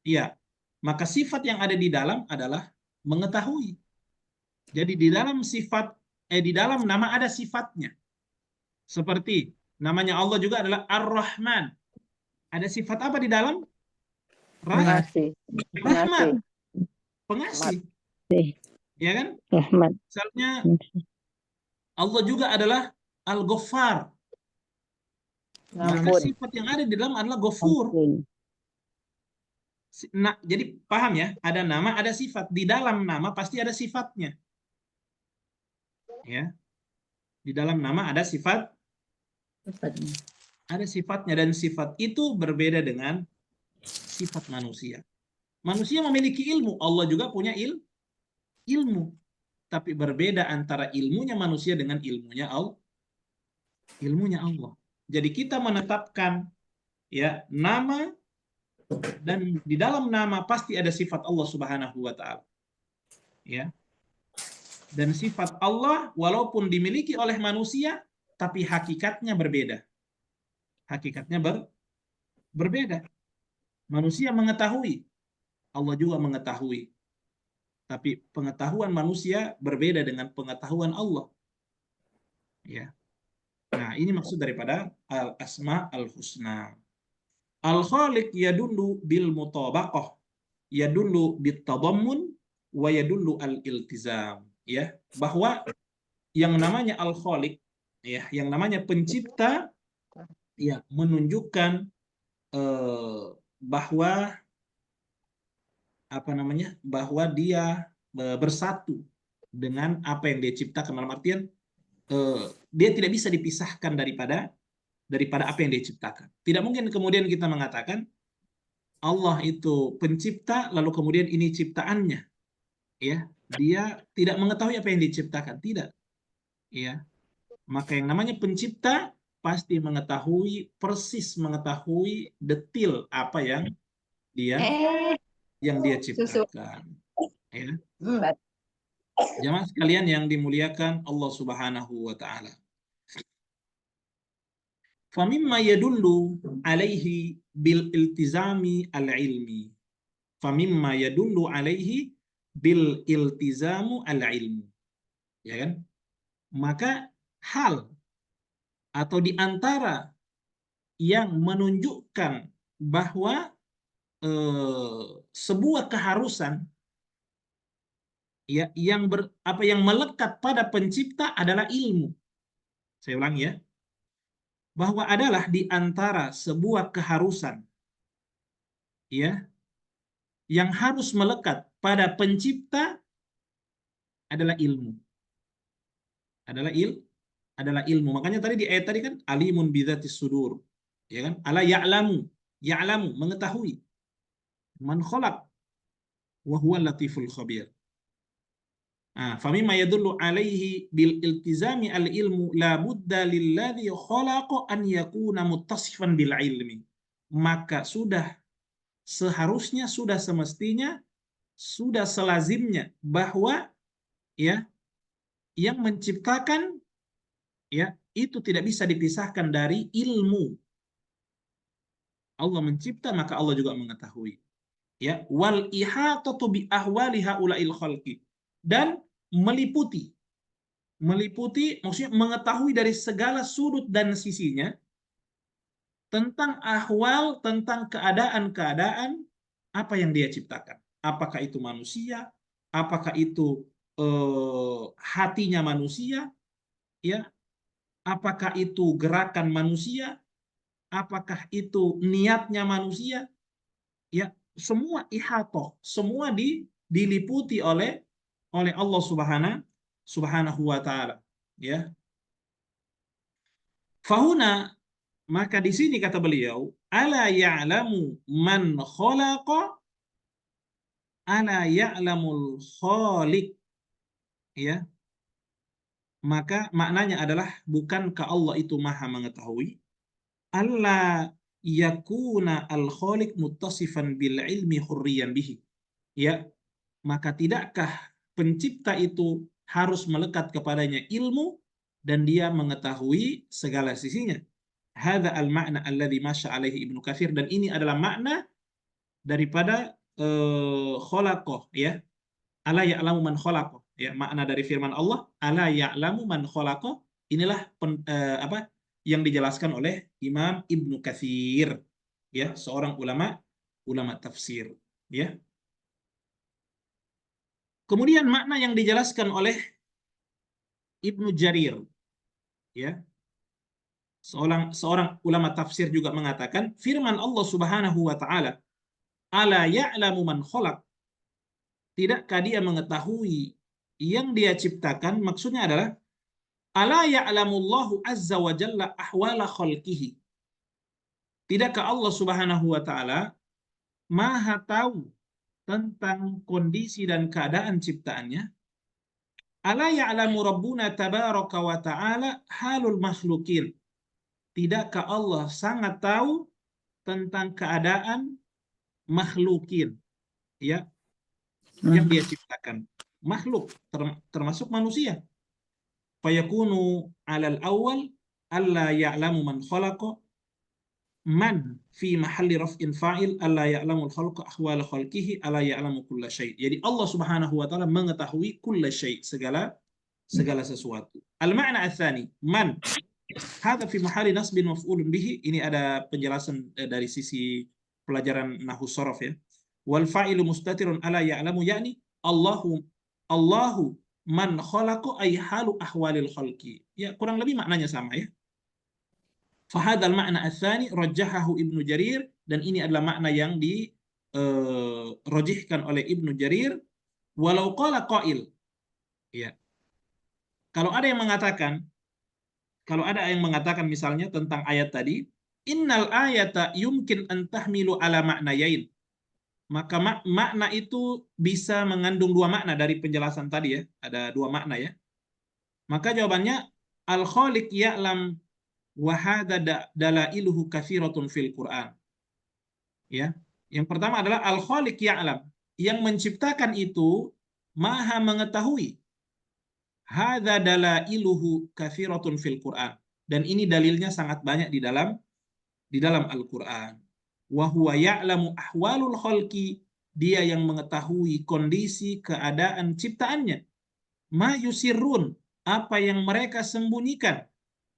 Speaker 1: ya. Maka sifat yang ada di dalam adalah mengetahui. Jadi di dalam di dalam nama ada sifatnya. Seperti namanya Allah juga adalah Ar-Rahman. Ada sifat apa di dalam?
Speaker 2: Pengasih.
Speaker 1: Rahmat,
Speaker 2: Pengasih.
Speaker 1: pengasih. Ya kan?
Speaker 2: Rahmat.
Speaker 1: Misalnya Allah juga adalah Al-Ghaffar. Maka
Speaker 2: Ngampun.
Speaker 1: sifat yang ada di dalam adalah Ghafur.
Speaker 2: Ampun.
Speaker 1: Nah, jadi paham ya? Ada nama, ada sifat. Di dalam nama pasti ada sifatnya. Ya. Di dalam nama ada sifat,
Speaker 3: Sifatnya.
Speaker 1: ada sifatnya, dan sifat itu berbeda dengan sifat manusia. Manusia memiliki ilmu, Allah juga punya ilmu. Tapi berbeda antara ilmunya manusia dengan ilmunya Allah. Jadi kita menetapkan ya nama, dan di dalam nama pasti ada sifat Allah Subhanahu wa taala. Ya. Dan sifat Allah walaupun dimiliki oleh manusia tapi hakikatnya berbeda. Hakikatnya berbeda. Manusia mengetahui, Allah juga mengetahui. Tapi pengetahuan manusia berbeda dengan pengetahuan Allah. Ya. Nah, ini maksud daripada al-asma al-husna. Al-khaliq yadullu bil mutabaqah, yadullu bit tadammun, wa yadullu al-iltizam. Ya, bahwa yang namanya al-khaliq, ya, yang namanya pencipta, ya, menunjukkan bahwa bahwa dia bersatu dengan apa yang dia ciptakan, dalam artian dia tidak bisa dipisahkan daripada apa yang dia ciptakan. Tidak mungkin kemudian kita mengatakan Allah itu pencipta lalu kemudian ini ciptaannya, ya, dia tidak mengetahui apa yang diciptakan, tidak, ya. Maka yang namanya pencipta pasti mengetahui, persis mengetahui detil apa yang dia ciptakan. Ya. Jamaah sekalian yang dimuliakan Allah Subhanahu wa taala. Famimma yadullu alaihi bil iltizami al-ilmi. Famimma yadullu alaihi bil iltizamu al-ilmu. Ya kan? Maka hal atau di antara yang menunjukkan bahwa sebuah keharusan, ya, yang melekat pada pencipta adalah ilmu. Saya ulangi ya. Bahwa adalah di antara sebuah keharusan, ya, yang harus melekat pada pencipta adalah ilmu. Adalah ilmu. Makanya tadi di ayat tadi kan alimun bidzatis sudur. Ya kan? Ala ya'lamu, mengetahui. Man khalaq wa huwa latiful khabir. Famimma yadullu alaihi bil iltizami al ilmu la budda lilladzi khalaqa an yakuna muttasifan bil ilmi. Maka sudah seharusnya, sudah semestinya, sudah selazimnya bahwa, ya, yang menciptakan, ya, itu tidak bisa dipisahkan dari ilmu. Allah mencipta maka Allah juga mengetahui. Ya, wal ihatatu bi ahwali haula'il khalqi, dan meliputi maksudnya mengetahui dari segala sudut dan sisinya tentang ahwal, tentang keadaan-keadaan apa yang dia ciptakan. Apakah itu manusia, apakah itu hatinya manusia, ya, apakah itu gerakan manusia, apakah itu niatnya manusia, ya, semua ihatoh, semua diliputi oleh Allah Subhanahu wa taala, ya. Fahuna, maka di sini kata beliau, ala ya'lamu man khalaqa ala ya'lamul khaliq, ya. Maka maknanya adalah bukankah Allah itu Maha mengetahui? Alla yakuna al-khaliq muttasifan bil ilmi hurriyan bihi. Ya, maka tidakkah pencipta itu harus melekat kepadanya ilmu dan dia mengetahui segala sisinya. Hadza al-ma'na alladhi masya alaihi Ibnu Katsir, dan ini adalah makna daripada khalaqah, ya. Ala ya'lamu man khalaqah, ya, makna dari firman Allah ala ya'lamu man khalaqah, inilah apa yang dijelaskan oleh Imam Ibnu Katsir, ya, seorang ulama tafsir, ya. Kemudian makna yang dijelaskan oleh Ibnu Jarir, ya, seorang ulama tafsir juga mengatakan firman Allah Subhanahu wa taala ala ya'lamu man khalaq, tidakkah dia mengetahui yang dia ciptakan, maksudnya adalah ala ya'lamullahu azza wa jalla ahwala khalqihi, tidakkah Allah Subhanahu wa taala maha tahu tentang kondisi dan keadaan ciptaannya. Ala ya'lamu rabbuna tabaraka wa ta'ala halul makhlukin, tidakkah Allah sangat tahu tentang keadaan makhlukin, ya, yang dia ciptakan, makhluk termasuk manusia. Fayakunu 'alal awwal alla ya'lamu man khalaqa, man fi mahalli raf'in fa'il alla ya'lamul khalqa ahwala khalqihi alla ya'lamu kulla syai'. Jadi Allah Subhanahu wa taala mengetahui kulla syai', segala sesuatu. Al-ma'na ats-tsani man, hadza fi mahalli nasbin maf'ulun bihi, ini ada penjelasan dari sisi pelajaran nahwu shorof, ya. Wal fa'ilu mustatirun ala ya'lamu, yakni Allahu man khalaqa ay halu ahwalil khalqi. Ya, kurang lebih maknanya sama, ya. Fahadal makna ats-tsani rajjahahu Ibnu Jarir, dan ini adalah makna yang dirajihkan oleh Ibnu Jarir. Walau qala qail, ya. Kalau ada yang mengatakan misalnya tentang ayat tadi, innal ayata yumkin an tahmilu ala maknayain, maka makna itu bisa mengandung dua makna dari penjelasan tadi, ya. Ada dua makna, ya. Maka jawabannya al-khaliq ya'lam wa hadza dalailuhu katsiratun fil Qur'an. Ya. Yang pertama adalah al-khaliq ya'lam, yang menciptakan itu maha mengetahui. Hadza dalailuhu katsiratun fil Qur'an, dan ini dalilnya sangat banyak di dalam Al-Qur'an. Wa huwa ya'lamu ahwalul khalqi, dia yang mengetahui kondisi keadaan ciptaannya. Ma yusirrun, apa yang mereka sembunyikan,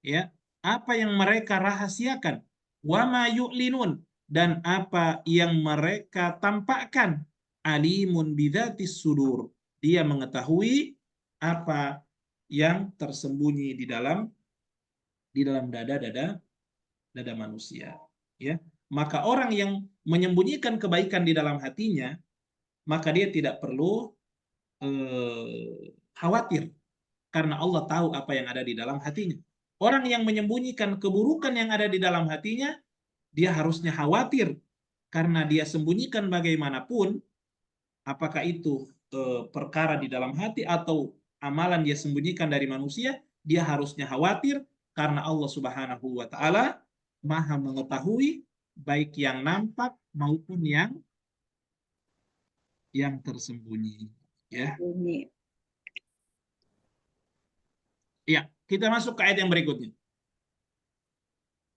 Speaker 1: ya, apa yang mereka rahasiakan. Wa ma yu'linun, dan apa yang mereka tampakkan. Alimun bidzatis sudur, dia mengetahui apa yang tersembunyi di dalam dada manusia, ya. Maka orang yang menyembunyikan kebaikan di dalam hatinya, maka dia tidak perlu khawatir, karena Allah tahu apa yang ada di dalam hatinya. Orang yang menyembunyikan keburukan yang ada di dalam hatinya, dia harusnya khawatir, karena dia sembunyikan bagaimanapun, apakah itu perkara di dalam hati atau amalan dia sembunyikan dari manusia, dia harusnya khawatir, karena Allah Subhanahu wa taala maha mengetahui baik yang nampak maupun yang tersembunyi, ya. Ya, kita masuk ke ayat yang berikutnya.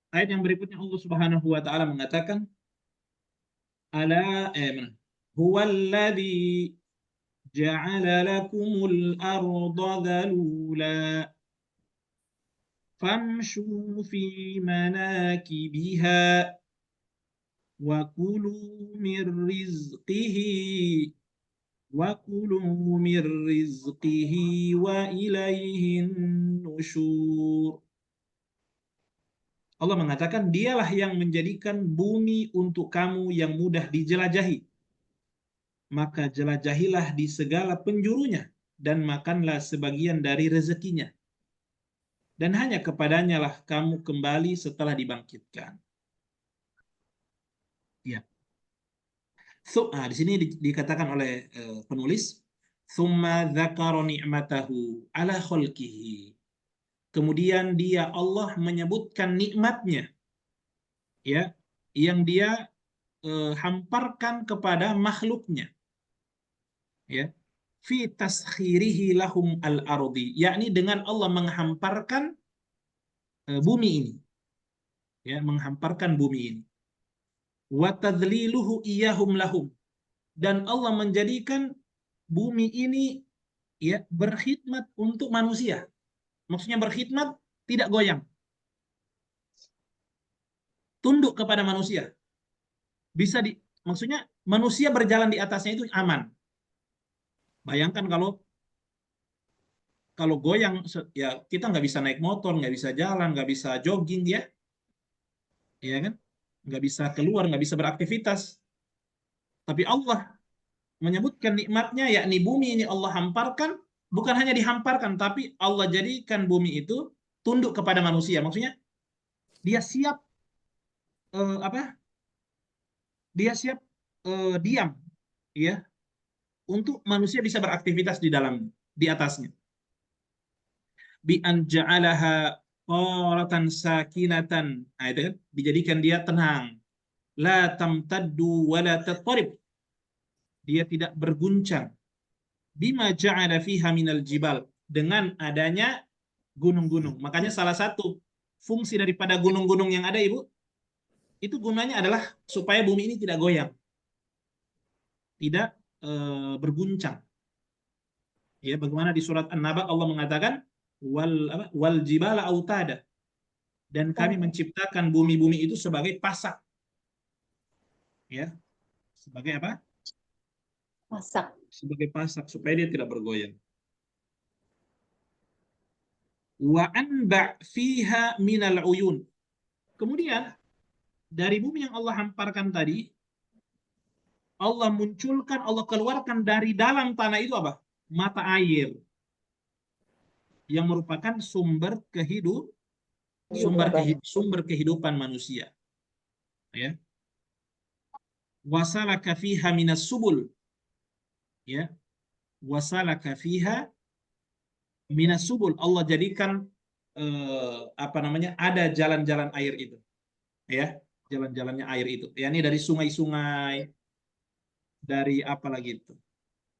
Speaker 1: Ayat yang berikutnya Allah Subhanahu wa taala mengatakan ala huwallazi ja'ala lakumul arda dhalula famshu fi manakibiha wa kulu min rizqihi wa ilaihin nusyur. Allah mengatakan dialah yang menjadikan bumi untuk kamu yang mudah dijelajahi. Maka jelajahilah di segala penjurunya dan makanlah sebagian dari rezekinya. Dan hanya kepadanya lah kamu kembali setelah dibangkitkan. Ya. Di sini dikatakan oleh penulis, "Tsumma dzakara ni'matahu ala khalqihi." Kemudian Allah menyebutkan nikmatnya, ya, yang dia hamparkan kepada makhluknya, ya. Fi taskhirihi lahum al-ardi, yakni dengan Allah menghamparkan bumi ini, ya, menghamparkan bumi ini. Wa tadliluhu iyahum lahum, dan Allah menjadikan bumi ini, ya, berkhidmat untuk manusia. Maksudnya berkhidmat, tidak goyang, tunduk kepada manusia. Maksudnya manusia berjalan di atasnya itu aman. Bayangkan kalau goyang, ya kita nggak bisa naik motor, nggak bisa jalan, nggak bisa jogging, ya kan? Nggak bisa keluar, nggak bisa beraktivitas. Tapi Allah menyebutkan nikmatnya, yakni bumi ini Allah hamparkan, bukan hanya dihamparkan, tapi Allah jadikan bumi itu tunduk kepada manusia. Maksudnya dia siap apa? Dia siap diam, ya, untuk manusia bisa beraktivitas di atasnya. Bi an ja'alaha qaratan sakinatan. Nah, itu kan dijadikan dia tenang. La tamtaddu wa la tattarib. Dia tidak berguncang. Bima ja'ala fiha minal jibal, dengan adanya gunung-gunung. Makanya salah satu fungsi daripada gunung-gunung yang ada, Ibu, itu gunanya adalah supaya bumi ini tidak goyang, tidak berguncang. Ya, bagaimana di surat An-Naba Allah mengatakan wal jibala autada, dan kami menciptakan bumi-bumi itu sebagai pasak. Ya, sebagai apa?
Speaker 2: Masak.
Speaker 1: Sebagai pasak supaya dia tidak bergoyang. Wa anba' fiha minal uyun. Kemudian dari bumi yang Allah hamparkan tadi, Allah munculkan, Allah keluarkan dari dalam tanah itu apa? Mata air, yang merupakan sumber kehidupan manusia. Ya. Wasalaka fiha minas subul. Ya. Wasalaka fiha minas subul. Allah jadikan ada jalan-jalan air itu. Ya, jalan-jalannya air itu. Ya, ini dari sungai-sungai, dari apa lagi itu?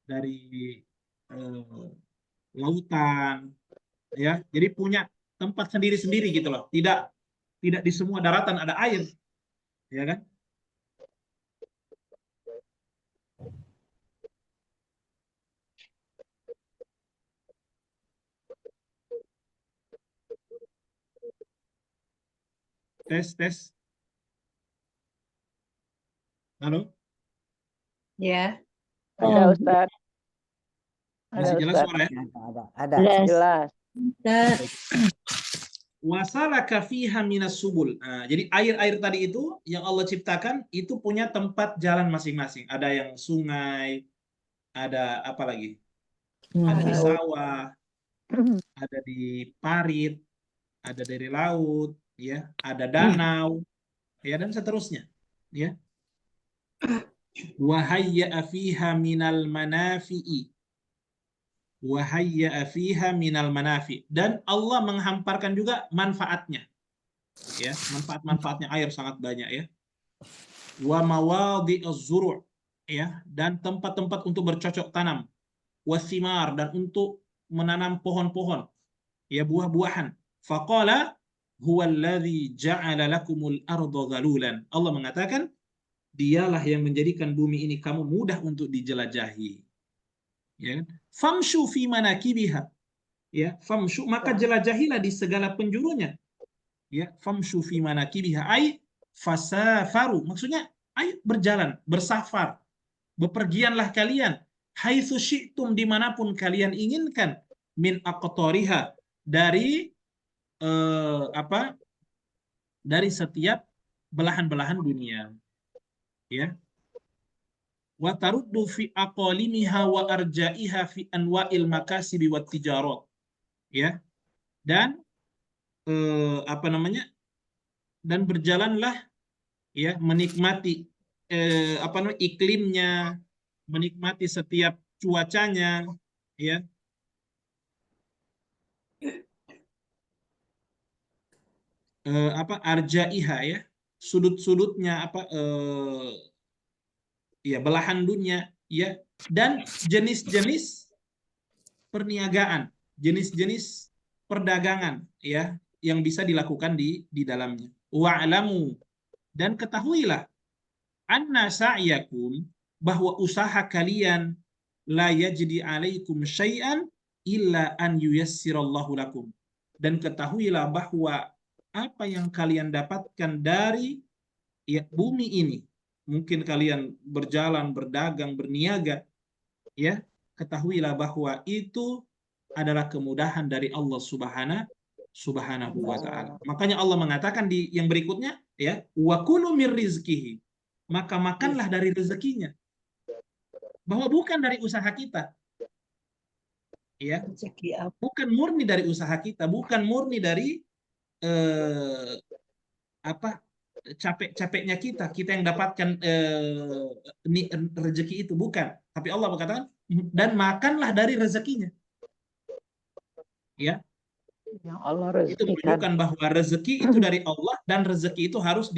Speaker 1: Dari lautan, ya. Jadi punya tempat sendiri-sendiri gitu loh. Tidak di semua daratan ada air, ya kan? Tes. Halo?
Speaker 2: Ya. Ada Ustaz.
Speaker 1: Masih
Speaker 2: Ada
Speaker 1: jelas
Speaker 2: Ustaz.
Speaker 1: suara ya?
Speaker 2: Ada.
Speaker 3: Jelas.
Speaker 2: Jelas.
Speaker 1: Wasalaka fiha minas subul. Nah, jadi air-air tadi itu yang Allah ciptakan itu punya tempat jalan masing-masing. Ada yang sungai, ada apa lagi? Ada di sawah, ada di parit, ada dari laut, ya, ada danau, ya, dan seterusnya, ya. Wa hayya'a fiha minal manafi'i. Wa hayya'a fiha minal manafi'. Dan Allah menghamparkan juga manfaatnya. Ya, manfaat-manfaatnya air sangat banyak, ya. Wa mawadhi'uz zuru', ya, dan tempat-tempat untuk bercocok tanam. Wasimar, dan untuk menanam pohon-pohon, ya, buah-buahan. Faqala huwallazi ja'ala lakumul arda dhalulan. Allah mengatakan, dialah yang menjadikan bumi ini kamu mudah untuk dijelajahi. Ya, famshu fi manakibiha. Ya, famshu, maka jelajahilah di segala penjurunya. Ya, famshu fi manakibiha ay fasafaru. Maksudnya, ayo berjalan, bersafar. Bepergianlah kalian haitsu syi'tum, dimanapun kalian inginkan, min aqtariha, dari dari setiap belahan-belahan dunia, ya. Wa taruddu fi aqalimiha wa arja'iha fi anwa'il makasibi wat tijarat, ya. Dan dan berjalanlah, ya, menikmati iklimnya, menikmati setiap cuacanya, ya. Arjaiha, ya, sudut-sudutnya, ya, belahan dunia, ya, dan jenis-jenis perniagaan, jenis-jenis perdagangan, ya, yang bisa dilakukan di dalamnya. Wa'lamu, dan ketahuilah, anna sa'yakum, bahwa usaha kalian, la yajdi alaikum syai'an illa an yuyassirallahu lakum, dan ketahuilah bahwa apa yang kalian dapatkan dari, ya, bumi ini, mungkin kalian berjalan, berdagang, berniaga, ya, ketahuilah bahwa itu adalah kemudahan dari Allah Subhanahu wa taala. Makanya Allah mengatakan di yang berikutnya, ya, wa kulu mir rizqihi, maka makanlah dari rezekinya, bahwa bukan dari usaha kita, ya,
Speaker 2: Rezeki apa?
Speaker 1: bukan murni dari usaha kita, bukan murni dari eh, apa capek-capeknya kita yang dapatkan rezeki itu, bukan. Tapi Allah berkata, dan makanlah dari rezekinya, ya.
Speaker 2: Yang Allah
Speaker 1: Itu
Speaker 2: rezekikan.
Speaker 1: menunjukkan bahwa rezeki itu dari Allah, dan rezeki itu harus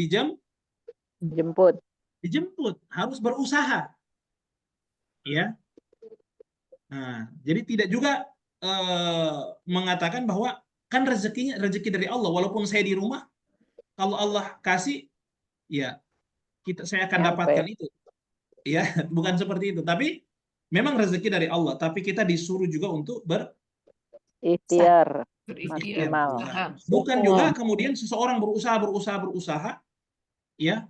Speaker 2: Jemput.
Speaker 1: dijemput, harus berusaha, ya. Nah, jadi tidak juga mengatakan bahwa kan rezeki dari Allah, walaupun saya di rumah, kalau Allah kasih, ya, saya akan dapatkan
Speaker 2: Nyampe.
Speaker 1: itu, ya. Bukan seperti itu. Tapi memang rezeki dari Allah, tapi kita disuruh juga untuk
Speaker 2: Ikhtiar.
Speaker 3: Berikhtiar,
Speaker 2: Maksimal.
Speaker 3: usaha.
Speaker 1: bukan juga kemudian seseorang berusaha, ya,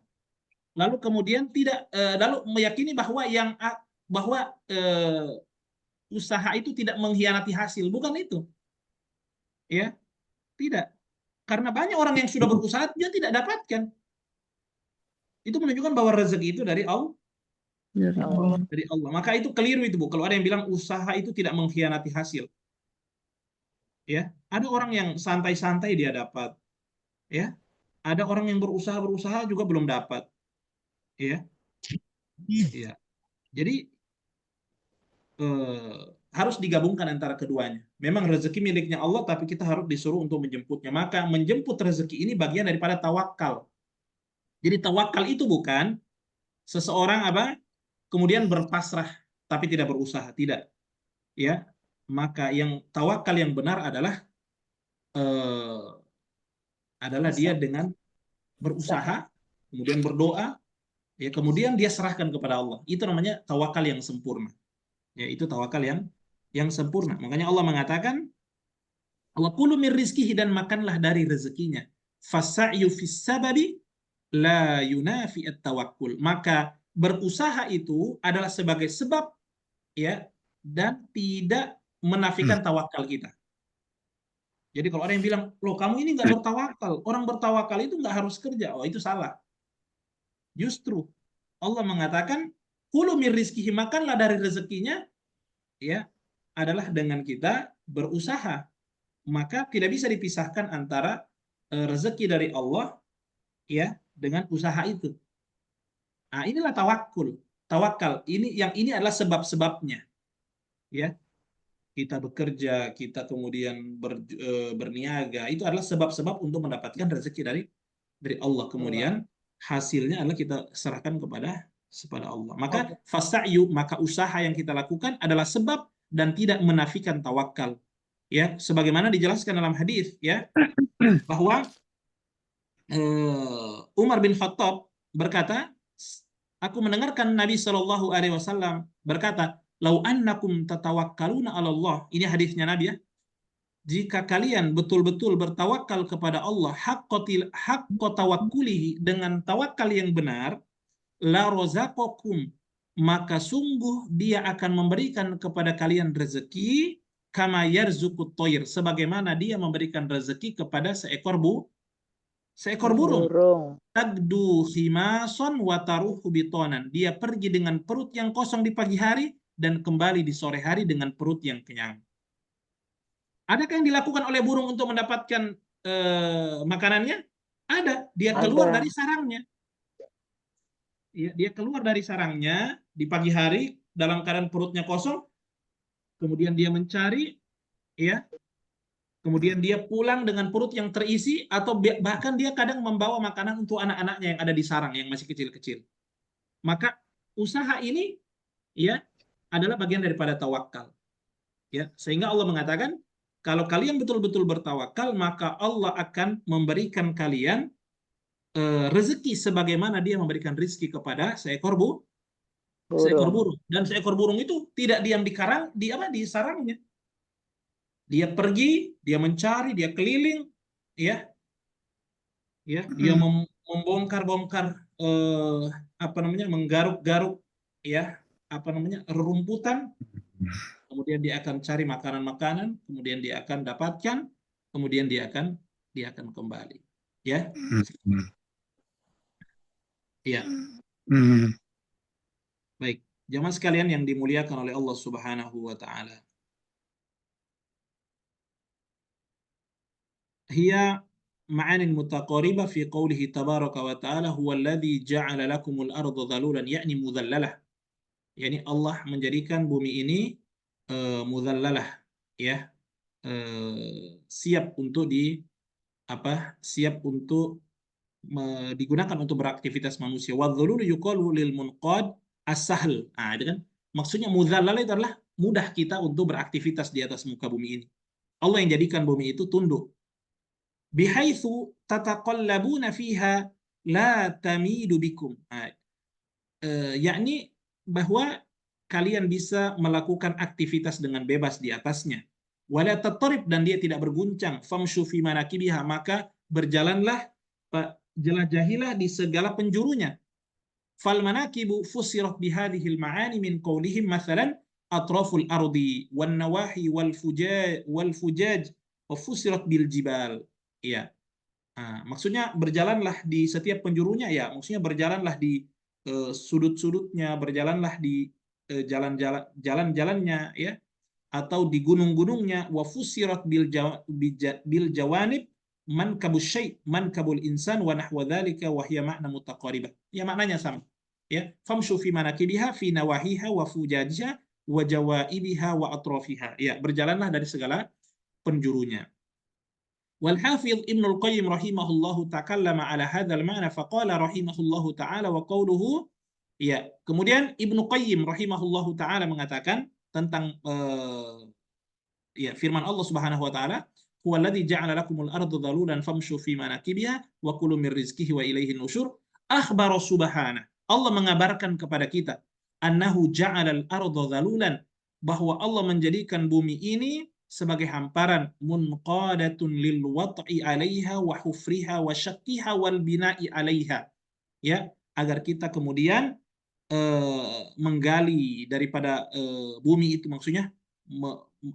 Speaker 1: lalu kemudian tidak lalu meyakini bahwa usaha itu tidak mengkhianati hasil, bukan itu, ya, tidak. Karena banyak orang yang sudah berusaha dia tidak dapatkan. Itu menunjukkan bahwa rezeki itu dari Allah,
Speaker 3: Dari Allah.
Speaker 1: dari Allah. Maka itu keliru itu, Bu. Kalau ada yang bilang usaha itu tidak mengkhianati hasil, ya. Ada orang yang santai-santai dia dapat, ya. Ada orang yang berusaha juga belum dapat, ya. Ya. Jadi harus digabungkan antara keduanya. Memang rezeki miliknya Allah, tapi kita harus disuruh untuk menjemputnya. Maka menjemput rezeki ini bagian daripada tawakal. Jadi tawakal itu bukan seseorang kemudian berpasrah tapi tidak berusaha, tidak, ya. Maka yang tawakal yang benar adalah dia dengan berusaha, kemudian berdoa, ya, kemudian dia serahkan kepada Allah. Itu namanya tawakal yang sempurna. Ya, itu tawakal yang sempurna. Makanya Allah mengatakan, wa kulu min rizkihi, dan makanlah dari rezekinya. Fasa'yu fis sababi la yunafi at-tawakkul. Maka berusaha itu adalah sebagai sebab, ya, dan tidak menafikan tawakal kita. Jadi kalau ada yang bilang, loh kamu ini nggak bertawakal, orang bertawakal itu nggak harus kerja, oh itu salah. Justru Allah mengatakan, kulu min rizkihi, makanlah dari rezekinya, ya, adalah dengan kita berusaha. Maka tidak bisa dipisahkan antara rezeki dari Allah, ya, dengan usaha itu. Nah, inilah tawakal. Ini adalah sebab-sebabnya, ya. Kita bekerja, kita kemudian berniaga, itu adalah sebab-sebab untuk mendapatkan rezeki dari Allah. Kemudian hasilnya adalah kita serahkan kepada Allah. Maka fasa'yu, maka usaha yang kita lakukan adalah sebab dan tidak menafikan tawakal. Ya, sebagaimana dijelaskan dalam hadis, ya, bahwa Umar bin Khattab berkata, aku mendengarkan Nabi Shallallahu Alaihi Wasallam berkata, lau annakum tatawakkaluna 'ala Allah. Ini hadisnya Nabi, ya. Jika kalian betul-betul bertawakal kepada Allah haqqa tawakkulihi, dengan tawakal yang benar, la rozaqakum, maka sungguh dia akan memberikan kepada kalian rezeki, kama yarzuqut toir, sebagaimana dia memberikan rezeki kepada seekor burung. Tagdu khimason wa taruhu bitonan. Dia pergi dengan perut yang kosong di pagi hari dan kembali di sore hari dengan perut yang kenyang. Adakah yang dilakukan oleh burung untuk mendapatkan makanannya? Ada. Dia keluar dari sarangnya. ya, dia keluar dari sarangnya di pagi hari dalam keadaan perutnya kosong, kemudian dia mencari, ya, kemudian dia pulang dengan perut yang terisi, atau bahkan dia kadang membawa makanan untuk anak-anaknya yang ada di sarang yang masih kecil-kecil. Maka usaha ini, ya, adalah bagian daripada tawakal. Ya, sehingga Allah mengatakan, kalau kalian betul-betul bertawakal, maka Allah akan memberikan kalian rezeki sebagaimana Dia memberikan rezeki kepada seekor
Speaker 2: Burung.
Speaker 1: burung. Dan seekor burung itu tidak diam di karang, di sarangnya. Dia pergi, dia mencari, dia keliling, ya, dia membongkar-bongkar, apa namanya, menggaruk-garuk, ya, apa namanya, rerumputan. Kemudian dia akan cari makanan-makanan, kemudian dia akan dapatkan, kemudian dia akan kembali. Ya, ya. Baik, jamaah sekalian yang dimuliakan oleh Allah Subhanahu wa taala. Hiya ma'anin mutaqaribah fi qawlihi tabaraka wa ta'ala huwa alladhi ja'ala lakumul arda dhalulan, yakni mudhallalah. Yani Allah menjadikan bumi ini mudhallalah, ya, siap untuk siap untuk digunakan untuk beraktivitas manusia. Wadh-dhululu yuqalu lil munqad as-sahl. Nah, itu kan maksudnya mudhallal itu adalah mudah kita untuk beraktivitas di atas muka bumi ini. Allah yang jadikan bumi itu tunduk. Bihaitsu tataqallabuna fiha la tamidu bikum. Nah, yakni bahwa kalian bisa melakukan aktivitas dengan bebas di atasnya. Wala tattarib, dan dia tidak berguncang. Famshu fi manakibiha, maka berjalanlah, jelajahilah di segala penjurunya. Fal manakibu fusirat bihadhil ma'ani min qawlihim mathalan atraful ardi wan nawahi wal fujaj wa fusirat bil jibal. Ya. Nah, maksudnya berjalanlah di setiap penjurunya, ya, maksudnya berjalanlah di sudut-sudutnya, berjalanlah di jalan-jalannya, ya, atau di gunung-gunungnya. Wa fusirat bil jawanib man kabul syai' man kabul insan wa nahwa dzalika wa hiya makna mutaqaribah. Ya, maknanya sama. Ya, famshu fi manakibiha fi nawahiha wa fujajiha wa jawaibiha wa atrafiha. Ya, berjalanlah dari segala penjurunya. Wal Hafidh Ibnu Al-Qayyim rahimahullahu takallama ala hadzal ma'na faqala rahimahullahu taala wa qawluhu, ya, kemudian Ibnu Qayyim rahimahullahu taala mengatakan tentang ya, firman Allah Subhanahu wa taala, huwallazi ja'ala lakumul arda dhalulan famshu fi manakibiha wa kulu min rizqihi wa ilaihin nusyur. Akhbara subhanahu, Allah mengabarkan kepada kita, annahu ja'alal arda dhalulan, bahwa Allah menjadikan bumi ini sebagai hamparan, munqadatun lil wat'i 'alaiha wa hufriha wa syaqqiha wal bina'i 'alaiha, ya, agar kita kemudian menggali daripada bumi itu, maksudnya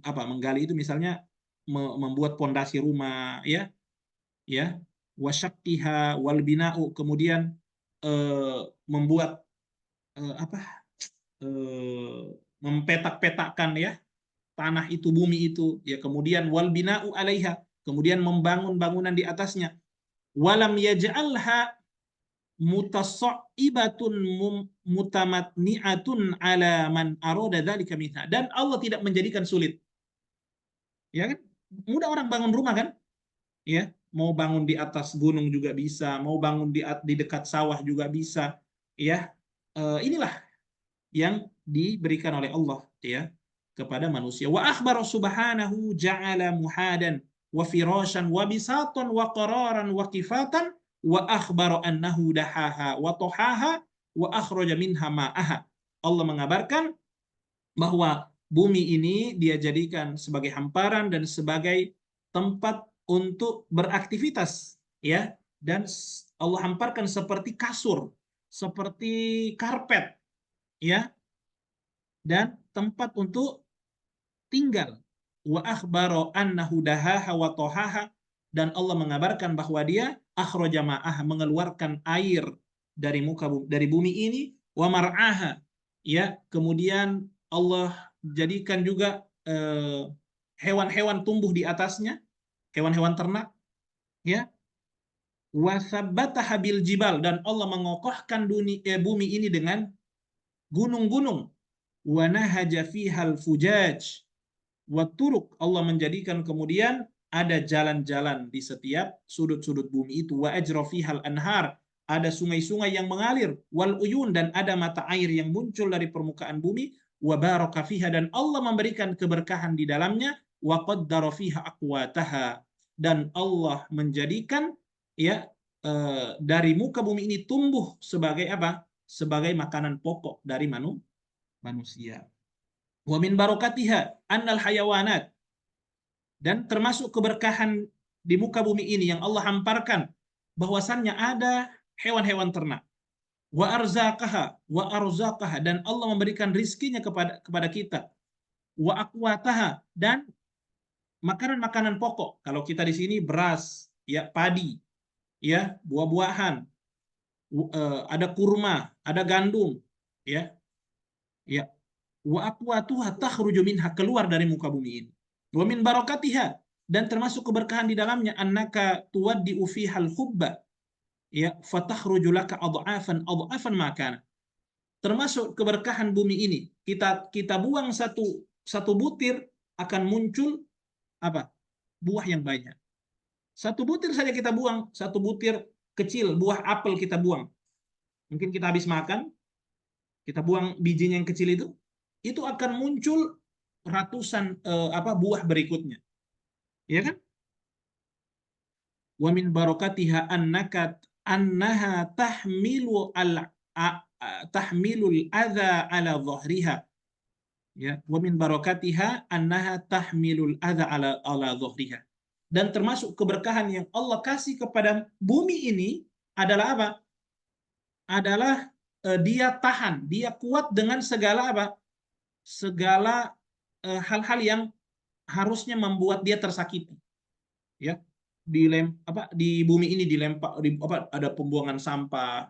Speaker 1: menggali itu misalnya membuat pondasi rumah, ya, wa syaqqiha wal bina'u, kemudian membuat mempetak-petakkan, ya, tanah itu, bumi itu, ya, kemudian wal bina'u 'alaiha, kemudian membangun bangunan di atasnya. Walam yaj'alha mutasaibatun mutamatni'atun 'ala man arada dzalika minha, dan Allah tidak menjadikan sulit. Ya kan? Mudah orang bangun rumah kan? Ya, mau bangun di atas gunung juga bisa, mau bangun di dekat sawah juga bisa, ya. Inilah yang diberikan oleh Allah, ya, kepada manusia. Wa akhbara subhanahu ja'ala muhadan wa firashan wa bisatan wa qararan wa kifatan wa akhbara annahu dahaha wa tohaha wa akhraja minha ma'aha. Allah mengabarkan bahwa bumi ini Dia jadikan sebagai hamparan dan sebagai tempat untuk beraktivitas, ya, dan Allah hamparkan seperti kasur, seperti karpet, ya, dan tempat untuk tinggal. Wa akhbaro annahu dahaha wa tohaha, dan Allah mengabarkan bahwa Dia akhraja ma'aha, mengeluarkan air dari bumi ini, wa mar'aha, ya, kemudian Allah jadikan juga hewan-hewan tumbuh di atasnya, hewan-hewan ternak, ya, Wa tsabbataha bil jibal, dan Allah mengokohkan bumi ini dengan gunung-gunung. Wa nahaja fihal fujaj wa turuq, Allah menjadikan kemudian ada jalan-jalan di setiap sudut-sudut bumi itu. Wa ajra fihal anhar, ada sungai-sungai yang mengalir. Wal uyun, dan ada mata air yang muncul dari permukaan bumi. Wa baraka fiha, dan Allah memberikan keberkahan di dalamnya. Wa qaddara fiha aqwataha, dan Allah menjadikan ya dari muka bumi ini tumbuh sebagai apa? Sebagai makanan pokok dari manusia. Wa min barakatiha annal hayawanat, dan termasuk keberkahan di muka bumi ini yang Allah hamparkan, bahwasannya ada hewan-hewan ternak. Wa arzaqaha, dan Allah memberikan rizkinya kepada kita. Wa aqwataha, dan makanan-makanan pokok. Kalau kita di sini beras, ya padi, ya buah-buahan, ada kurma, ada gandum, ya, ya. Wa aqwatuha takhruju minha, keluar dari muka bumi ini. Wa min barakatiha, dan termasuk keberkahan di dalamnya, annaka tuwaddi'u fihal hubba, ya, fatakhruju laka adhafan makana. Termasuk keberkahan bumi ini, kita buang satu butir, akan muncul apa? Buah yang banyak. Satu butir saja kita buang, satu butir kecil buah apel kita buang. Mungkin kita habis makan, kita buang bijinya yang kecil itu akan muncul ratusan buah berikutnya. Ya kan? Wa min barakatiha annaha tahmilul adza ala dhahriha. Ya, wa min barakatiha annaha tahmilul adza ala dhahriha. Dan termasuk keberkahan yang Allah kasih kepada bumi ini adalah apa? Adalah dia tahan, dia kuat dengan segala apa? Segala hal-hal yang harusnya membuat dia tersakiti. Ya, di bumi ini dilempar ada pembuangan sampah,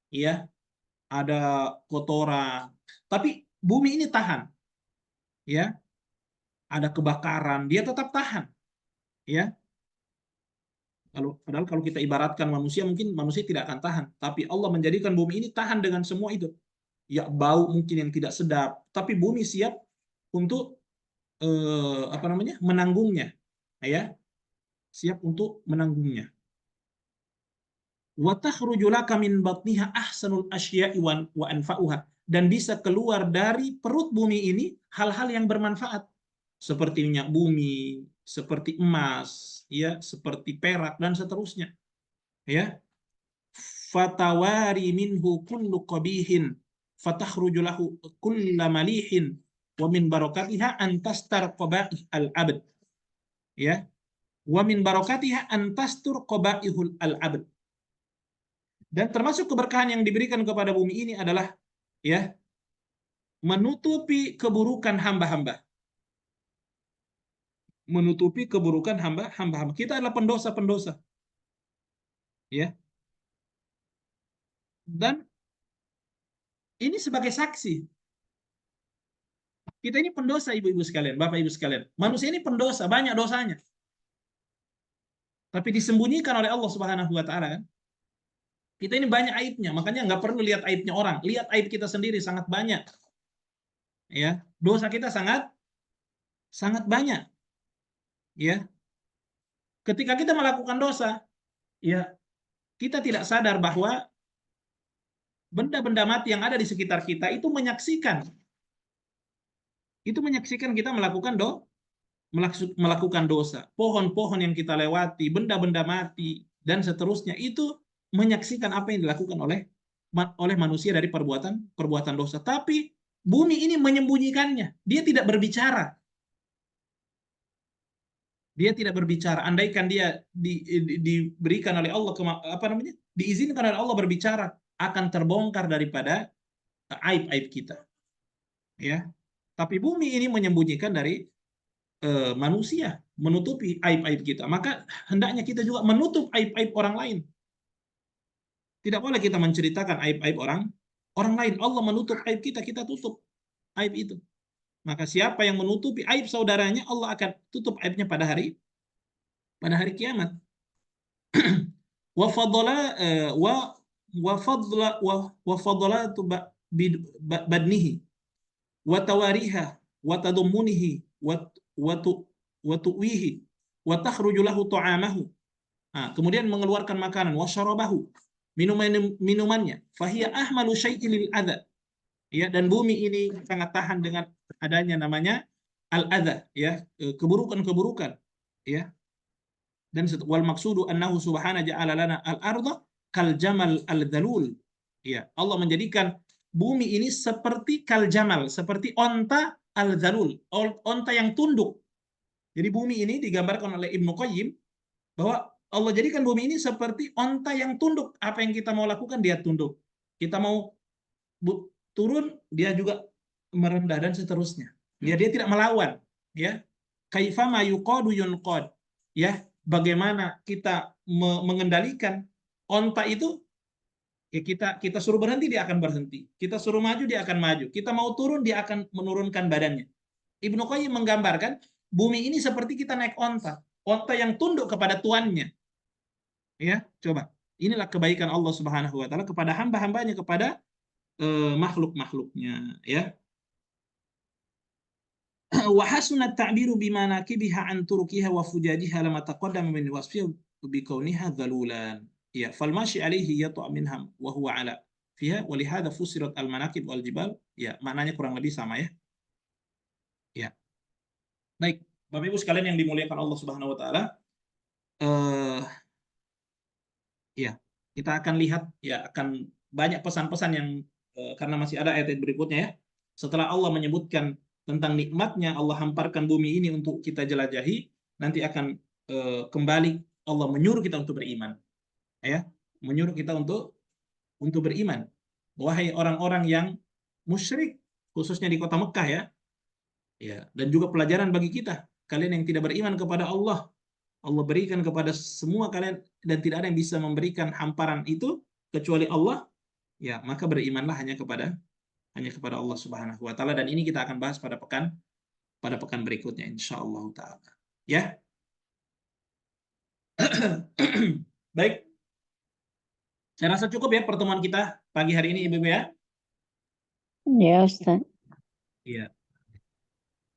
Speaker 1: ya, ada kotoran, tapi bumi ini tahan, ya, ada kebakaran dia tetap tahan, ya. Padahal kalau kita ibaratkan manusia, mungkin manusia tidak akan tahan, tapi Allah menjadikan bumi ini tahan dengan semua itu. Ya, bau mungkin yang tidak sedap, tapi bumi siap untuk menanggungnya, ya, siap untuk menanggungnya. Wa takhruju laka min batniha ahsanul asya'i wa anfa'uha, dan bisa keluar dari perut bumi ini hal-hal yang bermanfaat, seperti minyak bumi, seperti emas, ya, seperti perak dan seterusnya, ya. Fatawari minhu kullu qabihin fatakhruju lahu kullu malihin wa min barakatiha antastar qaba'ih al-abd, ya, wa min barakatiha antastur qaba'ihul al-abd. Dan termasuk keberkahan yang diberikan kepada bumi ini adalah, ya, menutupi keburukan hamba-hamba. Menutupi keburukan hamba-hamba. Kita adalah pendosa-pendosa. Ya. Dan ini sebagai saksi. Kita ini pendosa, ibu-ibu sekalian, bapak ibu sekalian. Manusia ini pendosa, banyak dosanya. Tapi disembunyikan oleh Allah Subhanahu wa taala, kan? Kita ini banyak aibnya, makanya nggak perlu lihat aibnya orang, lihat aib kita sendiri sangat banyak. Ya, dosa kita sangat banyak. Ya. Ketika kita melakukan dosa, ya, kita tidak sadar bahwa benda-benda mati yang ada di sekitar kita itu menyaksikan. Itu menyaksikan kita melakukan dosa. Pohon-pohon yang kita lewati, benda-benda mati dan seterusnya itu menyaksikan apa yang dilakukan oleh manusia dari perbuatan dosa. Tapi bumi ini menyembunyikannya. Dia tidak berbicara. Dia tidak berbicara. Andaikan dia diberikan oleh Allah diizinkan oleh Allah berbicara, akan terbongkar daripada aib-aib kita. Ya. Tapi bumi ini menyembunyikan dari manusia, menutupi aib-aib kita. Maka hendaknya kita juga menutup aib-aib orang lain. Tidak boleh kita menceritakan aib-aib orang lain. Allah menutup aib kita, kita tutup aib itu. Maka siapa yang menutupi aib saudaranya, Allah akan tutup aibnya pada hari kiamat. wa fadala wa fadalatu badnihi wa tawariha wa tadummunihi wa tuwihi wa takhruju lahu ta'amahu. Nah, kemudian mengeluarkan makanan, wa syarabahu, minumannya, fahiya ahmalu syai'in lil adza. Ya, dan bumi ini sangat tahan dengan adanya namanya al-adza, ya, keburukan-keburukan, ya. Dan wal maksudu annahu subhana ja'ala lana al-ardha kal jamal al-dzalul. Ya, Allah menjadikan bumi ini seperti kal jamal, seperti onta al-dzalul, onta yang tunduk. Jadi bumi ini digambarkan oleh Ibnu Qayyim bahwa Allah jadikan bumi ini seperti onta yang tunduk. Apa yang kita mau lakukan dia tunduk. Kita mau turun dia juga merendah dan seterusnya. Dia tidak melawan, ya. Kaifama yuqadu yunqad. Ya, bagaimana kita mengendalikan onta itu? Ya, kita suruh berhenti dia akan berhenti. Kita suruh maju dia akan maju. Kita mau turun dia akan menurunkan badannya. Ibnu Qayyim menggambarkan bumi ini seperti kita naik onta. Onta yang tunduk kepada tuannya. Ya, coba. Inilah kebaikan Allah Subhanahu wa taala kepada hamba-hambanya, kepada makhluk-makhluknya, ya. Wa hasuna ta'biru bima nakibiha an turukiha wa fujajiha lama taqaddama min wasfiha bi kauniha dhalulan. Ya, fal mashi alaihi yata' minha wa huwa ala fiha wa li hadha fusirat al manakib wal jibal. Ya, maknanya kurang lebih sama, ya. Ya. Baik, Bapak Ibu sekalian yang dimuliakan Allah Subhanahu wa taala, ya, kita akan lihat, ya, akan banyak pesan-pesan yang karena masih ada ayat berikutnya, ya. Setelah Allah menyebutkan tentang nikmatnya Allah hamparkan bumi ini untuk kita jelajahi, nanti akan kembali Allah menyuruh kita untuk beriman, ya, menyuruh kita untuk beriman. Wahai orang-orang yang musyrik, khususnya di kota Mekah, ya, ya, dan juga pelajaran bagi kita, kalian yang tidak beriman kepada Allah, Allah berikan kepada semua kalian dan tidak ada yang bisa memberikan hamparan itu kecuali Allah, ya, maka berimanlah hanya kepada Allah Subhanahu wa taala, dan ini kita akan bahas pada pekan berikutnya insyaallah taala, ya. Baik. Saya rasa cukup, ya, pertemuan kita pagi hari ini, Ibu, ya.
Speaker 2: Ya, Ustaz.
Speaker 1: Iya.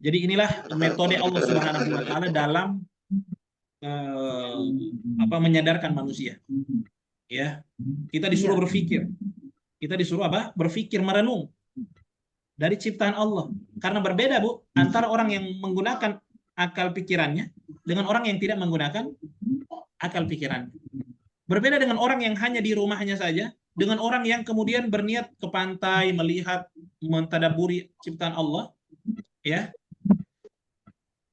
Speaker 1: Jadi inilah metode Allah Subhanahu wa taala dalam menyadarkan manusia. Ya. Kita disuruh berpikir. Kita disuruh apa? Berpikir, merenung dari ciptaan Allah. Karena berbeda, Bu, antara orang yang menggunakan akal pikirannya dengan orang yang tidak menggunakan akal pikirannya. Berbeda dengan orang yang hanya di rumahnya saja, dengan orang yang kemudian berniat ke pantai, melihat, mentadaburi ciptaan Allah, ya.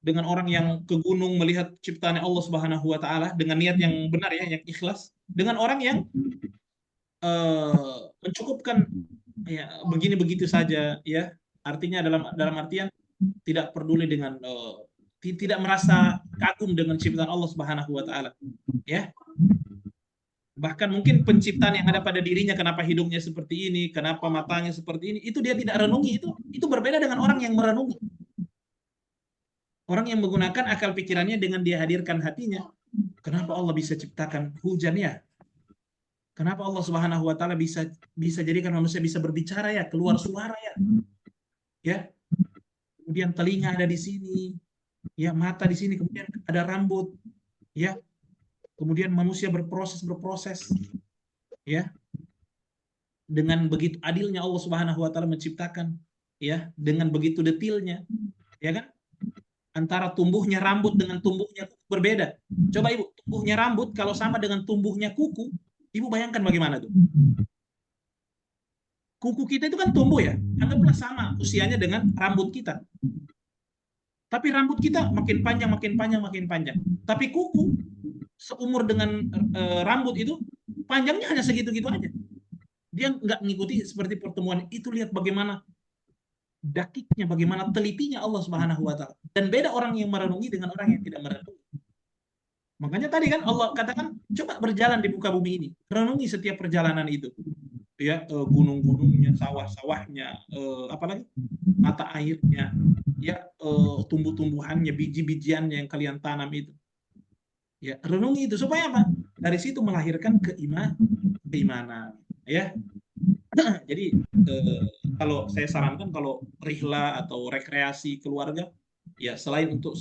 Speaker 1: Dengan orang yang ke gunung melihat ciptaan Allah Subhanahu wa taala dengan niat yang benar, ya, yang ikhlas. Dengan orang yang mencukupkan, ya, begini begitu saja, ya. Artinya dalam artian tidak peduli dengan tidak merasa kagum dengan ciptaan Allah Subhanahu wa taala, ya. Bahkan mungkin penciptaan yang ada pada dirinya, kenapa hidungnya seperti ini, kenapa matanya seperti ini, itu dia tidak renungi. Itu berbeda dengan orang yang merenungi. Orang yang menggunakan akal pikirannya dengan dia hadirkan hatinya. Kenapa Allah bisa ciptakan hujan, ya? Kenapa Allah Subhanahu wa taala bisa jadikan manusia bisa berbicara, ya, keluar suara, ya. Ya. Kemudian telinga ada di sini, ya, mata di sini, kemudian ada rambut, ya. Kemudian manusia berproses, ya. Dengan begitu adilnya Allah Subhanahu wa taala menciptakan, ya, dengan begitu detailnya, ya kan? Antara tumbuhnya rambut dengan tumbuhnya kuku berbeda. Coba Ibu, tumbuhnya rambut kalau sama dengan tumbuhnya kuku, Ibu bayangkan bagaimana tuh? Kuku kita itu kan tumbuh, ya, anggaplah sama usianya dengan rambut kita. Tapi rambut kita makin panjang, makin panjang, makin panjang. Tapi kuku seumur dengan rambut itu panjangnya hanya segitu-gitu aja. Dia nggak mengikuti seperti pertemuan itu. Lihat bagaimana dakiknya, bagaimana telitinya Allah Subhanahu wa taala. Dan beda orang yang merenungi dengan orang yang tidak merenungi. Makanya tadi kan Allah katakan, coba berjalan di muka bumi ini, renungi setiap perjalanan itu. Ya, gunung-gunungnya, sawah-sawahnya, apalagi mata airnya, ya, tumbuh-tumbuhannya, biji-bijiannya yang kalian tanam itu. Ya, renungi itu supaya apa? Dari situ melahirkan keimanan, ya. Jadi kalau saya sarankan kalau rihla atau rekreasi keluarga, ya selain untuk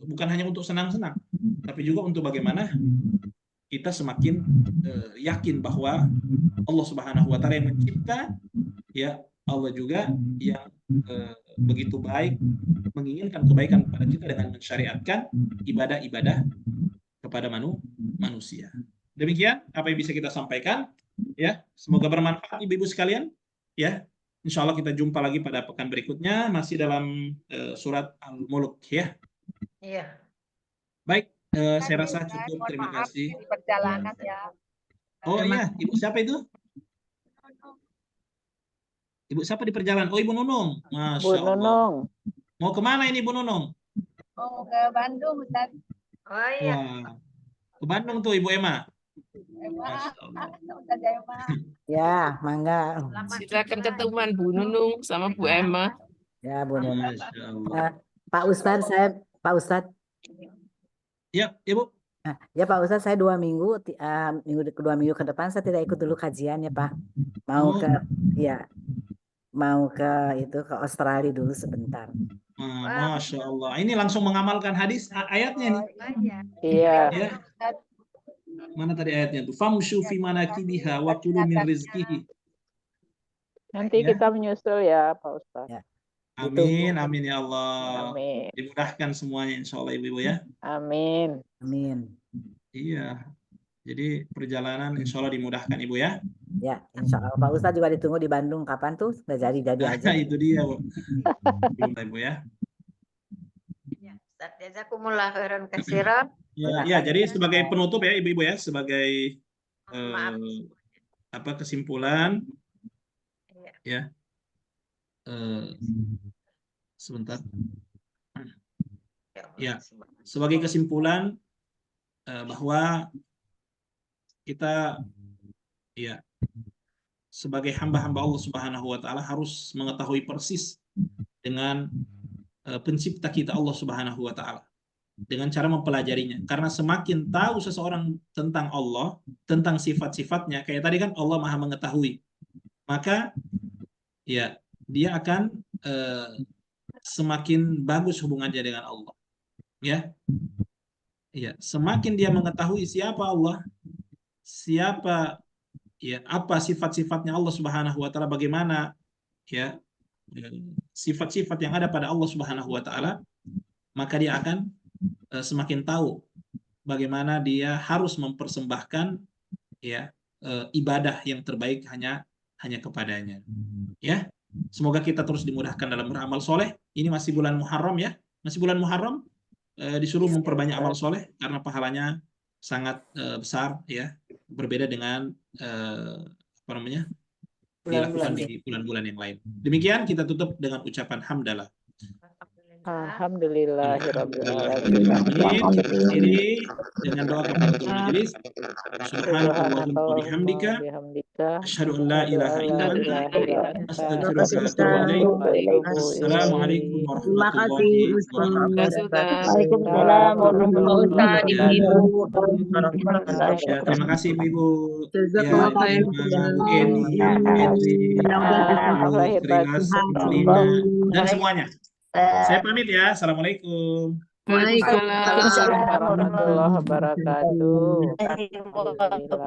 Speaker 1: bukan hanya untuk senang-senang, tapi juga untuk bagaimana kita semakin yakin bahwa Allah Subhanahu wa taala yang mencipta, ya Allah juga yang begitu baik menginginkan kebaikan kepada kita dengan mensyariatkan ibadah-ibadah kepada manusia. Demikian apa yang bisa kita sampaikan, ya. Semoga bermanfaat ibu-ibu sekalian, ya. Insya Allah kita jumpa lagi pada pekan berikutnya masih dalam surat Al-Mulk, ya.
Speaker 4: Iya.
Speaker 1: Baik, saya
Speaker 4: Kasih,
Speaker 1: rasa
Speaker 4: Ustaz.
Speaker 1: cukup.
Speaker 4: Mohon
Speaker 1: Terima
Speaker 4: maaf
Speaker 1: kasih.
Speaker 4: di perjalanan ya.
Speaker 1: Oh iya, ibu siapa itu? Ibu siapa di perjalanan? Oh, Ibu Nunung.
Speaker 2: Bu
Speaker 1: Masya Allah.
Speaker 2: Nunung.
Speaker 1: Mau kemana ini Bu Nunung?
Speaker 4: Mau ke Bandung, Ustaz. Oh iya.
Speaker 1: Wah, ke Bandung tuh Ibu Emma.
Speaker 4: Emma,
Speaker 1: Masya Allah.
Speaker 4: Ustaz Emma.
Speaker 5: Ya, mangga.
Speaker 3: Silakan ketemuan Bu Nunung sama Bu Emma.
Speaker 5: Ya, Bu Nunung.
Speaker 1: Masya Allah.
Speaker 5: Pak Ustadz, Pak Ustadz.
Speaker 1: Ya, Ibu.
Speaker 5: Ya Pak Ustadz, saya 2 minggu, kedua minggu ke depan saya tidak ikut dulu kajian ya Pak. Mau ke, ya, mau ke Australia dulu sebentar.
Speaker 1: Masya Allah. Ini langsung mengamalkan hadis ayatnya nih.
Speaker 2: Iya.
Speaker 1: Ya. Mana tadi ayatnya tuh? Famshu fi manakibiha wa kulu min rizkihi.
Speaker 2: Nanti
Speaker 1: Ya.
Speaker 2: kita menyusul ya Pak Ustadz.
Speaker 5: Ya.
Speaker 1: Amin, amin ya Allah.
Speaker 2: Amin.
Speaker 1: Dimudahkan semuanya insya Allah ibu-ibu ya.
Speaker 2: Amin.
Speaker 5: Amin.
Speaker 1: Iya. Jadi perjalanan insya Allah dimudahkan ibu ya.
Speaker 5: Ya, insya Allah. Pak Ustadz juga ditunggu di Bandung. Kapan tuh? Nggak jadi aja.
Speaker 1: Nah, itu dia Bu. Belum ibu ya.
Speaker 4: Ustaz, jazakumullah khairan katsiran.
Speaker 1: Ya, jadi sebagai penutup ya ibu-ibu ya, sebagai
Speaker 4: Maaf.
Speaker 1: kesimpulan ya. Sebentar. Ya, sebagai kesimpulan bahwa kita ya sebagai hamba-hamba Allah Subhanahu wa taala harus mengetahui persis dengan pencipta kita Allah Subhanahu wa taala dengan cara mempelajarinya. Karena semakin tahu seseorang tentang Allah, tentang sifat-sifatnya, kayak tadi kan Allah Maha mengetahui. Maka ya dia akan semakin bagus hubungannya dengan Allah. Ya. Ya, semakin dia mengetahui siapa Allah, siapa ya apa sifat-sifatnya Allah Subhanahu wa taala, bagaimana ya sifat-sifat yang ada pada Allah Subhanahu wa taala, maka dia akan semakin tahu bagaimana dia harus mempersembahkan ya ibadah yang terbaik hanya kepadanya. Ya. Semoga kita terus dimudahkan dalam beramal soleh. Ini masih bulan Muharram ya. Masih bulan Muharram, disuruh memperbanyak amal soleh karena pahalanya sangat besar ya. Berbeda dengan dilakukan di bulan-bulan yang lain. Demikian kita tutup dengan ucapan hamdalah.
Speaker 2: Alhamdulillahirrabbilalamin.
Speaker 1: Ini dengan doa kafaratul majelis. Subhanakallahumma wa bihamdika asyhadu an la ilaha illa anta astaghfiruka wa atubu ilaik. Assalamualaikum warahmatullahi wabarakatuh.
Speaker 2: Waalaikumsalam warahmatullahi wabarakatuh.
Speaker 1: Ya, terima kasih Ibu.
Speaker 3: Jazakallah khair.
Speaker 1: Dan semuanya. Saya pamit ya. Assalamualaikum.
Speaker 3: Waalaikumsalam.
Speaker 2: Warahmatullahi wabarakatuh.